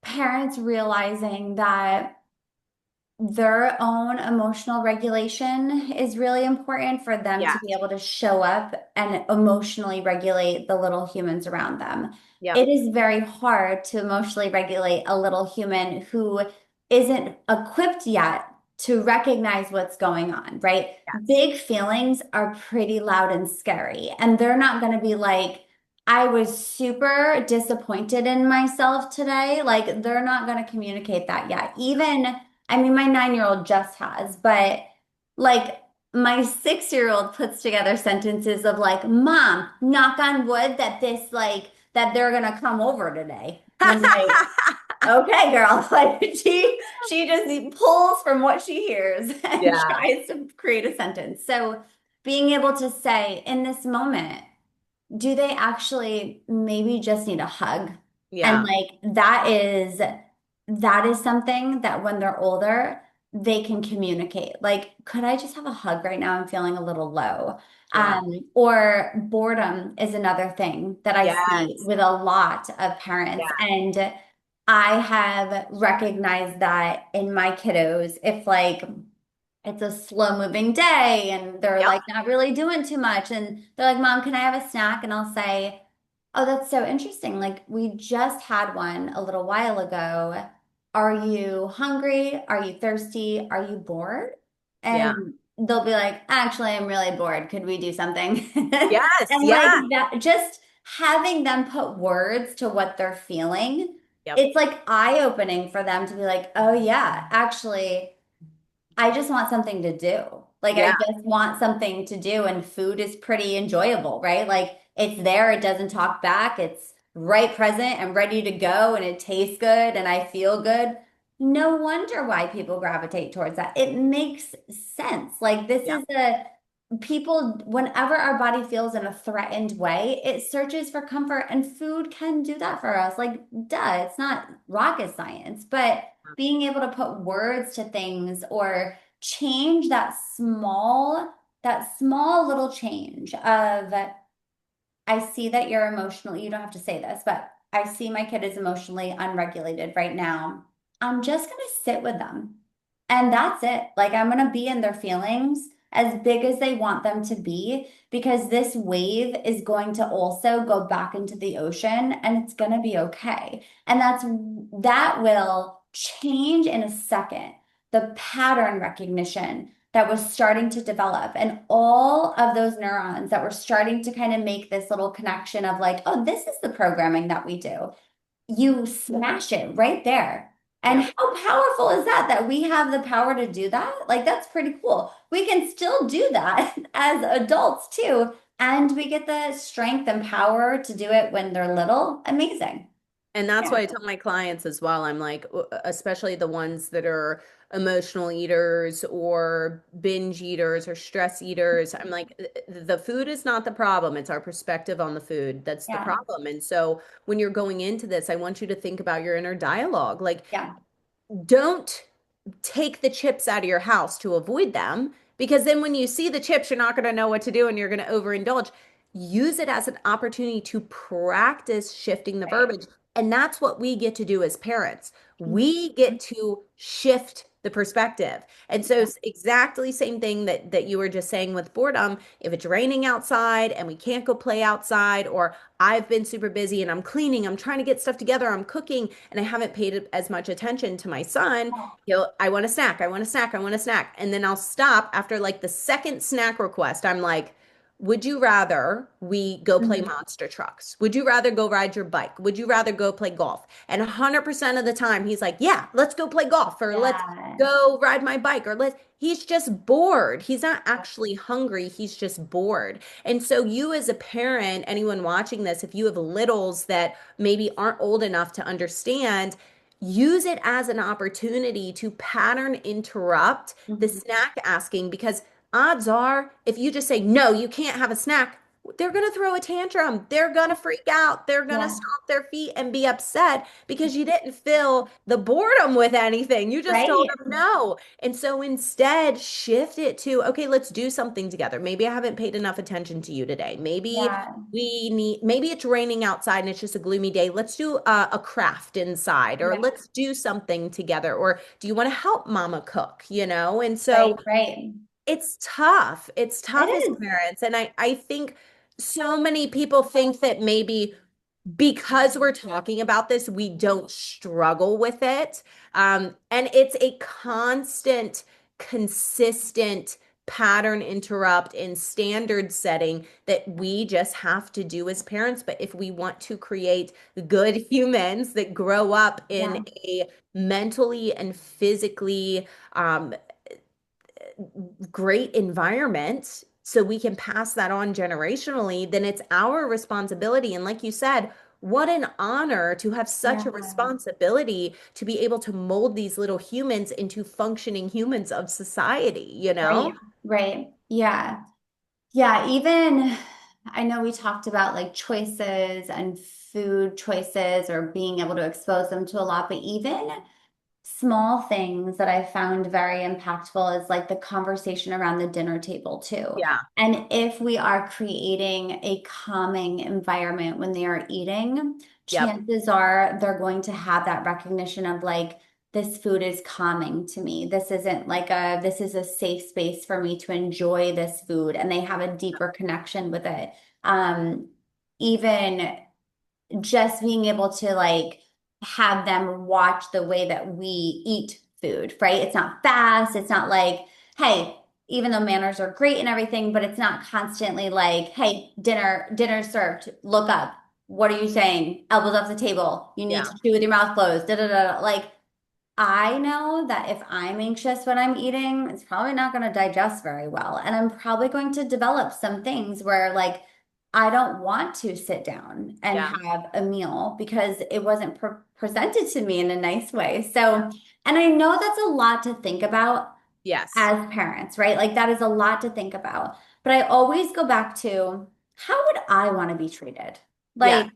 parents realizing that their own emotional regulation is really important for them to Yeah. be able to show up and emotionally regulate the little humans around them. Yep. It is very hard to emotionally regulate a little human who isn't equipped yet to recognize what's going on, right? Yes. Big feelings are pretty loud and scary, and they're not going to be like, I was super disappointed in myself today. Like, they're not going to communicate that yet. Even I mean, my 9-year-old just has, but like my 6-year-old puts together sentences of like, Mom, knock on wood that that they're gonna come over today. And I'm like, okay, girl. Like she just pulls from what she hears and Yeah. tries to create a sentence. So being able to say in this moment, do they actually maybe just need a hug? And Yeah. like that is something that when they're older, they can communicate. Like, could I just have a hug right now? I'm feeling a little low. Yeah. Or boredom is another thing that I see Yes. with a lot of parents. Yeah. And I have recognized that in my kiddos, if like it's a slow moving day and they're Yep. like not really doing too much and they're like, Mom, can I have a snack? And I'll say, oh, that's so interesting. Like we just had one a little while ago. Are you hungry? Are you thirsty? Are you bored? Yeah. And they'll be like, actually, I'm really bored. Could we do something? Yes. And like Yeah. that, just having them put words to what they're feeling, Yep. it's like eye-opening for them to be like, oh yeah, actually. I just want something to do. Like I Yeah. just want something to do and food is pretty enjoyable, right? Like it's there, it doesn't talk back, it's right present and ready to go and it tastes good and I feel good. No wonder why people gravitate towards that. It makes sense. Like this Yep. is a people whenever our body feels in a threatened way, it searches for comfort and food can do that for us. Like duh, it's not rocket science, but being able to put words to things or change that small that small little change of I see that you're emotionally, you don't have to say this, but I see my kid is emotionally unregulated right now. I'm just going to sit with them. And that's it. Like, I'm going to be in their feelings as big as they want them to be, because this wave is going to also go back into the ocean and it's going to be okay. And that will change in a second the pattern recognition that was starting to develop, and all of those neurons that were starting to kind of make this little connection of like, oh, this is the programming that we do. You smash it right there. And Yep. how powerful is that, that we have the power to do that? Like, that's pretty cool. We can still do that as adults too. And we get the strength and power to do it when they're little. Amazing. And that's Yeah. why I tell my clients as well. I'm like, especially the ones that are emotional eaters or binge eaters or stress eaters. I'm like, the food is not the problem. It's our perspective on the food that's the Yeah. problem. And so when you're going into this, I want you to think about your inner dialogue. Like, Yeah. don't take the chips out of your house to avoid them, because then when you see the chips, you're not going to know what to do and you're going to overindulge. Use it as an opportunity to practice shifting the Right. verbiage. And that's what we get to do as parents. We Mhm. get to shift the perspective. And so Yeah. it's exactly same thing that you were just saying with boredom. If it's raining outside and we can't go play outside, or I've been super busy and I'm cleaning, I'm trying to get stuff together, I'm cooking, and I haven't paid as much attention to my son, I want a snack, I want a snack, I want a snack. And then I'll stop after like the second snack request. I'm like, would you rather we go play Mhm. monster trucks? Would you rather go ride your bike? Would you rather go play golf? And 100% of the time he's like, yeah, let's go play golf, or let's Yeah. go ride my bike, or he's just bored. He's not actually hungry. He's just bored. And so you as a parent, anyone watching this, if you have littles that maybe aren't old enough to understand, use it as an opportunity to pattern interrupt the Mhm. snack asking, because odds are if you just say no, you can't have a snack, they're going to throw a tantrum, they're going to freak out, they're going to Yeah. stomp their feet and be upset because you didn't fill the boredom with anything, you just told Right. them no. And so instead shift it to, okay, let's do something together. Maybe I haven't paid enough attention to you today. Yeah. Maybe it's raining outside and it's just a gloomy day. Let's do a craft inside, or Yeah. let's do something together. Or do you want to help mama cook, And Right. so Right. it's tough. It's It tough as is. parents. And I think so many people think that maybe because we're talking about this, we don't struggle with it. And it's a constant, consistent pattern interrupt in standard setting that we just have to do as parents. But if we want to create good humans that grow up in Yeah. a mentally and physically great environment, so we can pass that on generationally, then it's our responsibility. And like you said, what an honor to have such Yeah. a responsibility to be able to mold these little humans into functioning humans of society, you Right. know? Right. Yeah. Yeah. Even I know we talked about like choices and food choices or being able to expose them to a lot, but even small things that I found very impactful is like the conversation around the dinner table too. Yeah, And if we are creating a calming environment when they are eating, yep, chances are they're going to have that recognition of like, this food is calming to me. This is a safe space for me to enjoy this food. And they have a deeper connection with it. Even just being able to like have them watch the way that we eat food, right? It's not fast. It's not like, hey, even though manners are great and everything, but it's not constantly like, hey, dinner served. Look up. What are you saying? Elbows off the table. You need yeah, to chew with your mouth closed. Da, da, da, da. Like, I know that if I'm anxious when I'm eating, it's probably not going to digest very well. And I'm probably going to develop some things where, like, I don't want to sit down and yeah, have a meal because it wasn't presented to me in a nice way. yeah. So, and I know that's a lot to think about Yes, as parents, right? Like, that is a lot to think about. But I always go back to how would I want to be treated? yeah, Like,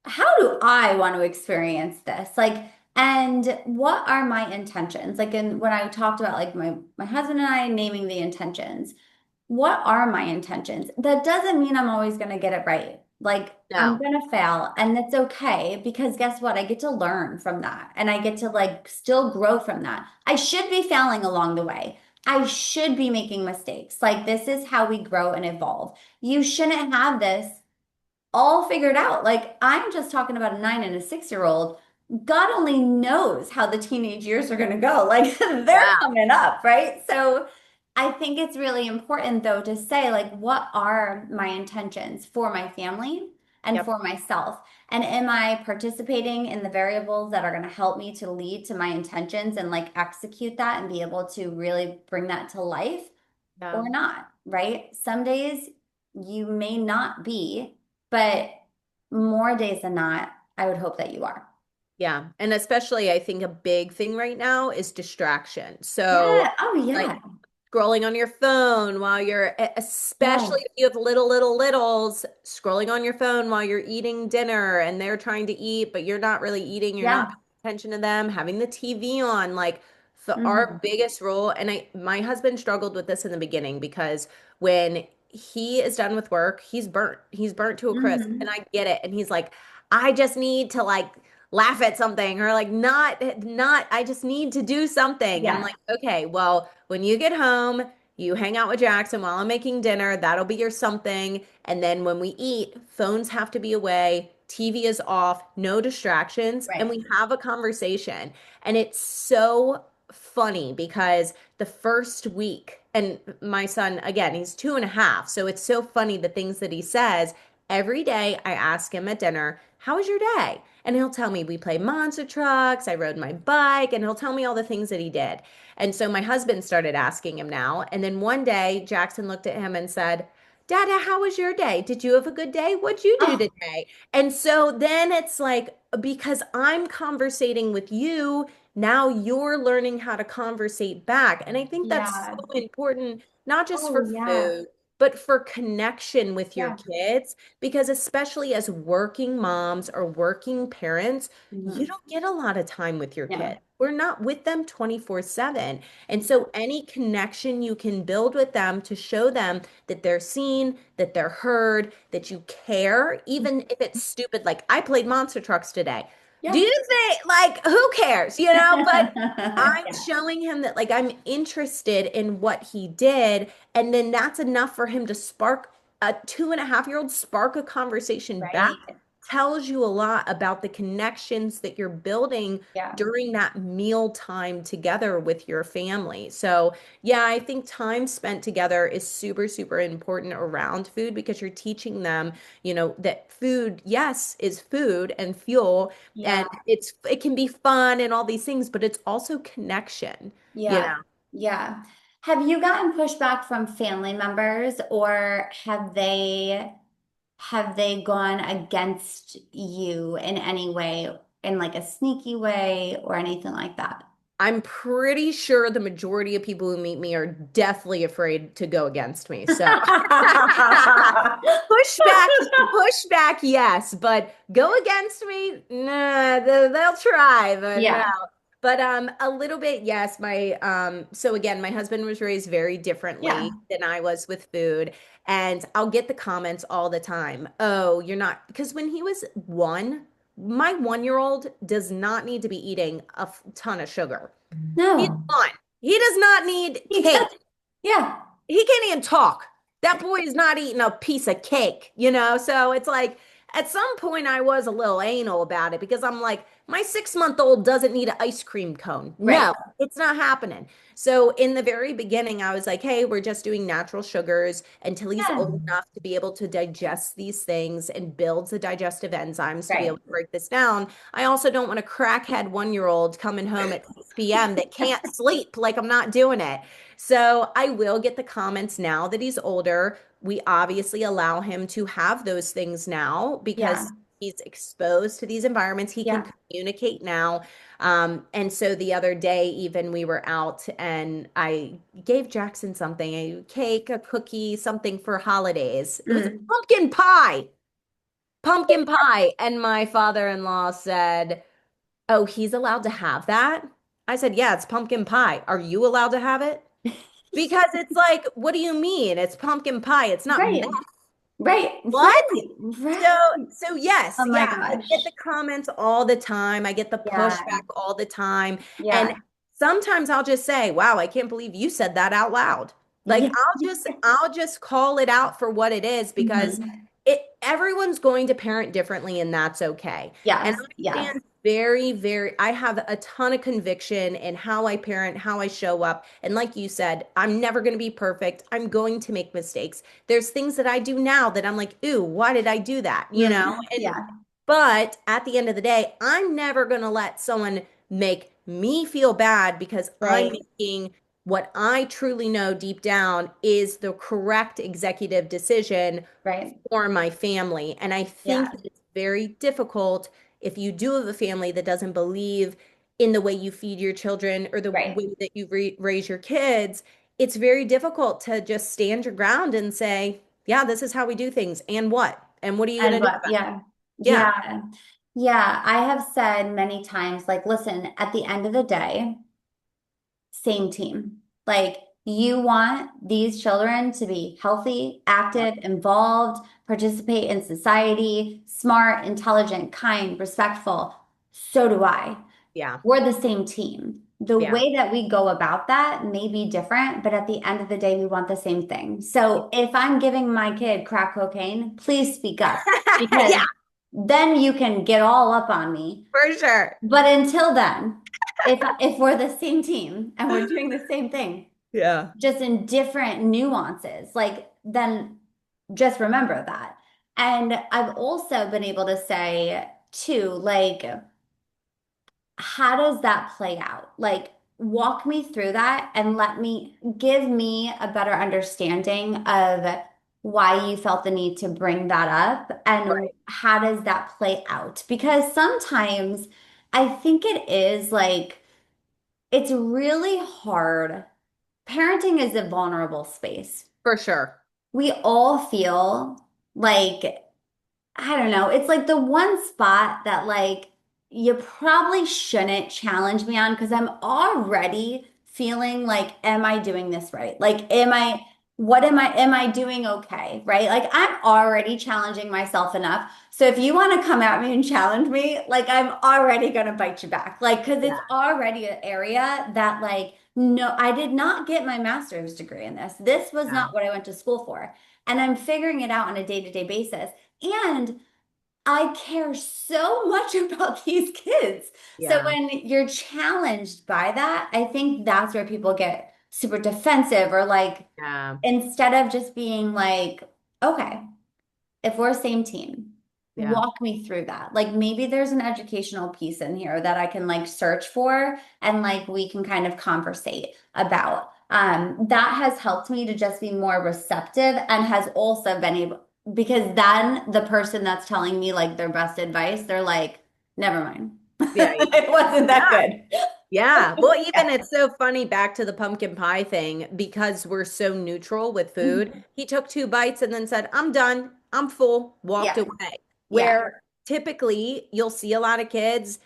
how do I want to experience this? Like, and what are my intentions? Like, when I talked about like my husband and I naming the intentions, what are my intentions? That doesn't mean I'm always going to get it right. Like I'm No. going to fail and it's okay because guess what? I get to learn from that and I get to like still grow from that. I should be failing along the way. I should be making mistakes. Like this is how we grow and evolve. You shouldn't have this all figured out. Like I'm just talking about a 9 and a 6-year-old. God only knows how the teenage years are going to go. Like they're Yeah. coming up, right? So I think it's really important though to say like what are my intentions for my family and Yep. for myself? And am I participating in the variables that are going to help me to lead to my intentions and like execute that and be able to really bring that to life? Yeah. Or not, right? Some days you may not be, but more days than not, I would hope that you are. Yeah. And especially, I think a big thing right now is distraction. So, Yeah. Oh, like, yeah. scrolling on your phone while you're, especially Yes. if you have little littles, scrolling on your phone while you're eating dinner and they're trying to eat, but you're not really eating, you're not Yeah. paying attention to them, having the TV on, like our Hmm. biggest rule. And my husband struggled with this in the beginning because when he is done with work, he's burnt to a crisp, and Hmm. I get it. And he's like, I just need to like laugh at something or like not I just need to do something. And I'm Yeah. like, okay, well, when you get home, you hang out with Jackson while I'm making dinner. That'll be your something. And then when we eat, phones have to be away, TV is off, no distractions, and Right. we have a conversation. And it's so funny because the first week, and my son, again, he's 2.5. So it's so funny the things that he says. Every day I ask him at dinner, how was your day? And he'll tell me we played monster trucks, I rode my bike, and he'll tell me all the things that he did. And so my husband started asking him now. And then one day, Jackson looked at him and said, Dada, how was your day? Did you have a good day? What'd you do Oh, today? And so then it's like, because I'm conversating with you, now you're learning how to conversate back. And I think that's yeah. so important, not just Oh, for yeah. food, but for connection with your Yeah. kids. Because especially as working moms or working parents, you Hmm. don't get a lot of time with your Yeah. kids. We're not with them 24/7. And so any connection you can build with them to show them that they're seen, that they're heard, that you care, even if it's stupid, like I played monster trucks today. Do Yeah. you think, like, who cares, you know? But I'm Yeah. showing him that, like, I'm interested in what he did. And then that's enough for him to spark a 2.5-year-old spark a conversation back. Right. Tells you a lot about the connections that you're building Yeah. during that meal time together with your family. So, yeah, I think time spent together is super, super important around food because you're teaching them, that food, yes, is food and fuel, Yeah. and it can be fun and all these things, but it's also connection, you Yeah. know. Yeah. Have you gotten pushback from family members or have they gone against you in any way, in like a sneaky way or anything like that? I'm pretty sure the majority of people who meet me are deathly afraid to go against me. So pushback, yes, but go against me, nah, they'll try, but no. Yeah. But a little bit, yes. So again, my husband was raised very differently Yeah. than I was with food, and I'll get the comments all the time. Oh, you're not, because when he was one, my 1-year-old does not need to be eating a ton of sugar. He's No. one. He does not need He cake. does. Yeah. He can't even talk. That boy is not eating a piece of cake. So it's like at some point I was a little anal about it because I'm like, my 6-month-old doesn't need an ice cream cone. Right. No, it's not happening. So in the very beginning, I was like, hey, we're just doing natural sugars until he's Yeah. old enough to be able to digest these things and builds the digestive enzymes to be able Right. to break this down. I also don't want a crackhead 1-year-old coming home at 6 p.m. that can't sleep. Like I'm not doing it. So I will get the comments now that he's older. We obviously allow him to have those things now Yeah. because he's exposed to these environments. He can Yeah. communicate now. And so the other day, even we were out and I gave Jackson something, a cake, a cookie, something for holidays. It was a Mm. pumpkin pie, pumpkin pie. And my father-in-law said, oh, he's allowed to have that? I said, yeah, it's pumpkin pie. Are you allowed to have it? because it's like, what do you mean? It's pumpkin pie. It's not mess. Right. Right. What? Right. So, Right. so yes, Oh my yeah, I get gosh. the comments all the time. I get the Yeah. pushback all the time. And Yeah. sometimes I'll just say, "Wow, I can't believe you said that out loud." Like Yeah. I'll just call it out for what it is because Mhm. everyone's going to parent differently and that's okay. And Yes. I Yes. stand very, very, I have a ton of conviction in how I parent, how I show up. And like you said, I'm never going to be perfect. I'm going to make mistakes. There's things that I do now that I'm like, ooh, why did I do that? And Yeah. but at the end of the day, I'm never going to let someone make me feel bad because I'm Right. making what I truly know deep down is the correct executive decision Right. for my family. And I think Yeah. that it's very difficult if you do have a family that doesn't believe in the way you feed your children or the Right. way that you raise your kids. It's very difficult to just stand your ground and say, yeah, this is how we do things. And what? And what are you And going to do what? about Yeah. it? Yeah. Yeah. Yeah. I have said many times, like, listen, at the end of the day, same team. Like, you want these children to be healthy, Yep. active, involved, participate in society, smart, intelligent, kind, respectful. So do I. Yeah. We're the same team. The Yeah. way that we go about that may be different, but at the end of the day, we want the same thing. So if I'm giving my kid crack cocaine, please speak up because Yeah, then you can get all up on me. for sure. But until then, if we're the same team and we're doing the same thing, Yeah. just in different nuances, like then just remember that. And I've also been able to say too, like, how does that play out? Like, walk me through that and give me a better understanding of why you felt the need to bring that up and Right. how does that play out? Because sometimes I think it is like, it's really hard. Parenting is a vulnerable space. For sure. We all feel like I don't know. It's like the one spot that like you probably shouldn't challenge me on because I'm already feeling like, am I doing this right? Like, am I doing okay? Right? Like I'm already challenging myself enough. So if you want to come at me and challenge me, like I'm already gonna bite you back. Like, because it's Yeah. already an area that like, no, I did not get my master's degree in this. This was Yeah. not what I went to school for. And I'm figuring it out on a day-to-day basis. And I care so much about these kids. So Yeah. when you're challenged by that, I think that's where people get super defensive or like, Yeah. instead of just being like, okay, if we're same team, Yeah. walk me through that. Like maybe there's an educational piece in here that I can like search for and like we can kind of conversate about. That has helped me to just be more receptive and has also been able because then the person that's telling me like their best advice, they're like, never mind. Yeah. It wasn't that Yeah. good. Yeah. Well, Yeah. even it's so funny back to the pumpkin pie thing because we're so neutral with food. Mhm. He took 2 bites and then said, I'm done. I'm full, walked Yeah. away. Yeah. Where typically you'll see a lot of kids,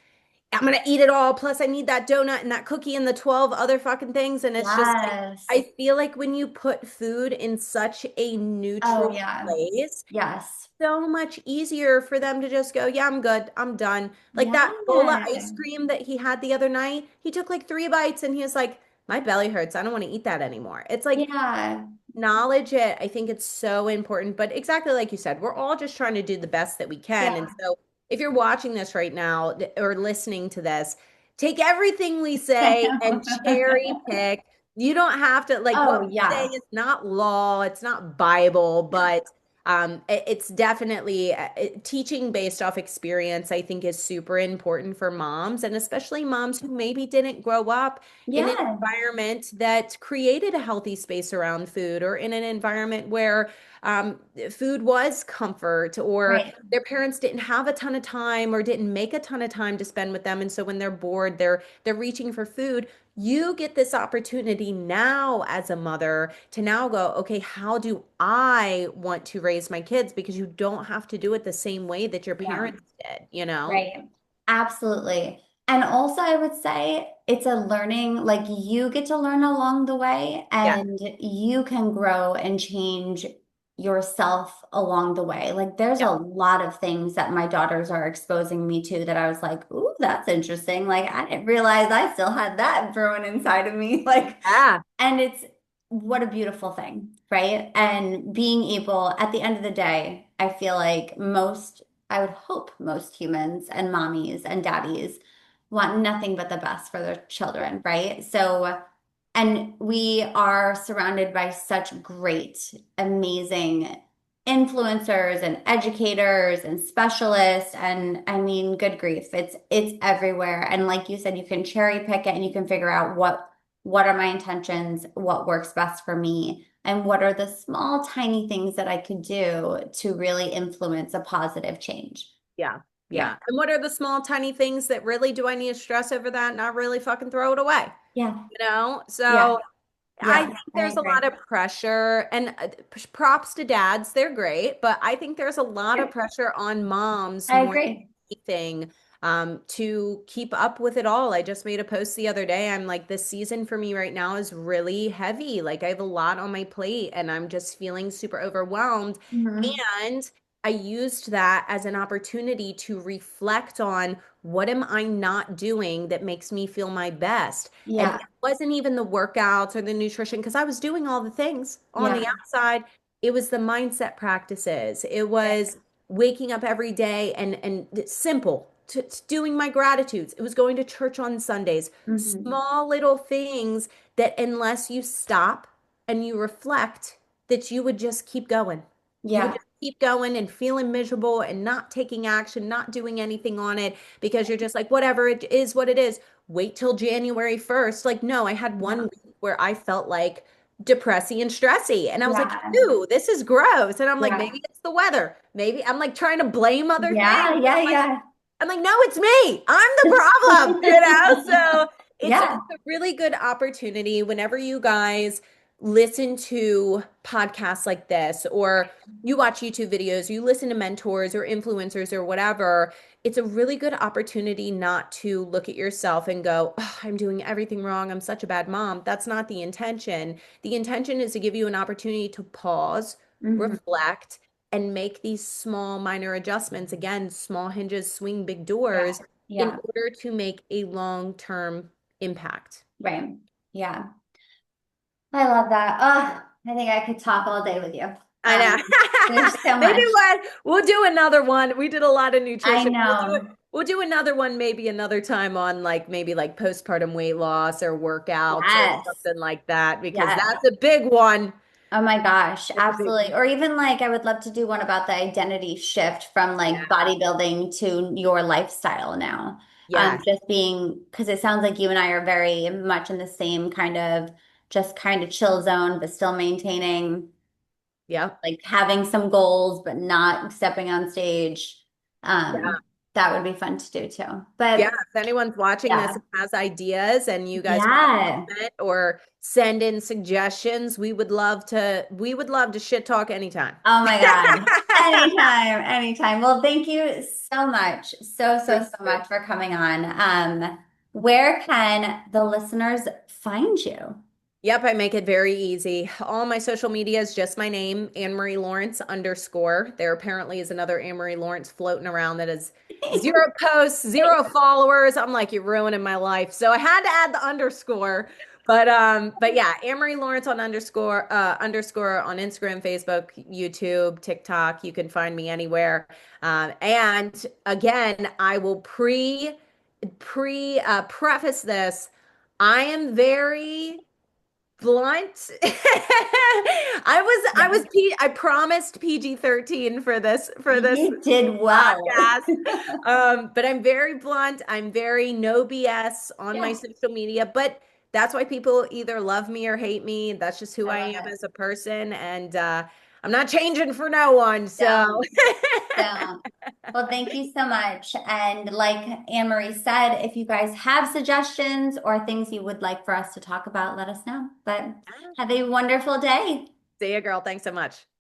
I'm gonna eat it all. Plus, I need that donut and that cookie and the 12 other fucking things. And it's just like, Yes. I feel like when you put food in such a Oh, neutral yeah. place, Yes. so much easier for them to just go, yeah, I'm good. I'm done. Like that bowl of Yeah. ice cream that he had the other night, he took like 3 bites and he was like, my belly hurts. I don't want to eat that anymore. It's like, Yeah. acknowledge it. I think it's so important. But exactly like you said, we're all just trying to do the best that we can. And Yeah. so if you're watching this right now or listening to this, take everything we say and cherry pick. You don't have to, like, what Oh, we say yeah. is not law, it's not Bible, but it's definitely teaching based off experience, I think, is super important for moms, and especially moms who maybe didn't grow up in an Yeah. environment that created a healthy space around food or in an environment where food was comfort or Right. their parents didn't have a ton of time or didn't make a ton of time to spend with them. And so when they're bored, they're reaching for food. You get this opportunity now as a mother to now go, okay, how do I want to raise my kids? Because you don't have to do it the same way that your Yeah. parents did, you know? Right. Absolutely. And also, I would say it's a learning, like you get to learn along the way Yeah. and you can grow and change yourself along the way. Like there's a Yep. lot of things that my daughters are exposing me to that I was like, ooh, that's interesting. Like I didn't realize I still had that brewing inside of me. Like, Yeah. and it's what a beautiful thing, right? And being able, at the end of the day, I feel like I would hope most humans and mommies and daddies want nothing but the best for their children, right? So, and we are surrounded by such great, amazing influencers and educators and specialists. And I mean, good grief, it's everywhere. And like you said, you can cherry pick it and you can figure out what are my intentions, what works best for me, and what are the small, tiny things that I could do to really influence a positive change. Yeah. Yeah. Yeah. And what are the small, tiny things that really do I need to stress over that? Not really fucking throw it away, Yeah. you know? Yeah. So I Yeah. think I there's a agree. lot of pressure and props to dads. They're great, but I think there's a lot of pressure on moms I more than agree. anything to keep up with it all. I just made a post the other day. I'm like, this season for me right now is really heavy. Like I have a lot on my plate and I'm just feeling super overwhelmed. Mhm. And I used that as an opportunity to reflect on what am I not doing that makes me feel my best. And Yeah. wasn't even the workouts or the nutrition because I was doing all the things on the Yeah. outside. It was the mindset practices. It Right. was waking up every day and it's simple to doing my gratitudes. It was going to church on Sundays. Hmm. Small little things that unless you stop and you reflect, that you would just keep going. You would Yeah. just keep going and feeling miserable and not taking action, not doing anything on it because you're just like, whatever, it is what it is. Wait till January 1st. Like, no, I had one Yeah. week where I felt like depressy and stressy. And I was like, Yeah. ew, this is gross. And I'm like, Yeah. maybe it's the weather. Maybe I'm like trying to blame other Yeah. things. Yeah. Yeah. I'm like, no, it's me. I'm the problem, So it's Yeah. a really good opportunity whenever you guys listen to podcasts like this, or you watch YouTube videos, you listen to mentors or influencers or whatever. It's a really good opportunity not to look at yourself and go, oh, I'm doing everything wrong. I'm such a bad mom. That's not the intention. The intention is to give you an opportunity to pause, Hmm. reflect, and make these small minor adjustments. Again, small hinges swing big Yeah. doors in Yeah. order to make a long-term impact. Right. Yeah. I love that. Oh, I think I could talk all day with you. I There's know. so Maybe much. we'll do another one. We did a lot of I nutrition. know. We'll do another one maybe another time on like maybe like postpartum weight loss or workouts or Yes. something like that because Yes. that's a big one. Oh my gosh, That's a big absolutely. one. Or even like I would love to do one about the identity shift from like Yeah. bodybuilding to your lifestyle now. Yes. Just being because it sounds like you and I are very much in the same kind of just kind of chill zone, but still maintaining Yep. like having some goals, but not stepping on stage. Yeah. That would be fun to do too. Yeah, But if anyone's watching this yeah, and has ideas and you guys want to yeah. comment or send in suggestions, we would love to shit talk anytime. Oh my God. Anytime, anytime. Well, thank you so much. So Thank much for coming on. Where can the listeners find you? Yep, I make it very easy. All my social media is just my name, AnnMarie Lawrence _. There apparently is another AnnMarie Lawrence floating around that has zero posts, zero followers. I'm like, you're ruining my life. So I had to add the underscore. But yeah, AnnMarie Lawrence on underscore on Instagram, Facebook, YouTube, TikTok. You can find me anywhere. And again, I will preface this. I am very blunt. Yeah. I promised PG-13 for this You did well. podcast. But I'm very blunt. I'm very no BS on my Yeah, social media, but that's why people either love me or hate me. That's just who I I love am it. as a person, and I'm not changing for no one. So Don't, don't. Well, thank you so much. And like Anne-Marie said, if you guys have suggestions or things you would like for us to talk about, let us know. But have a wonderful day. see ya, girl. Thanks so much.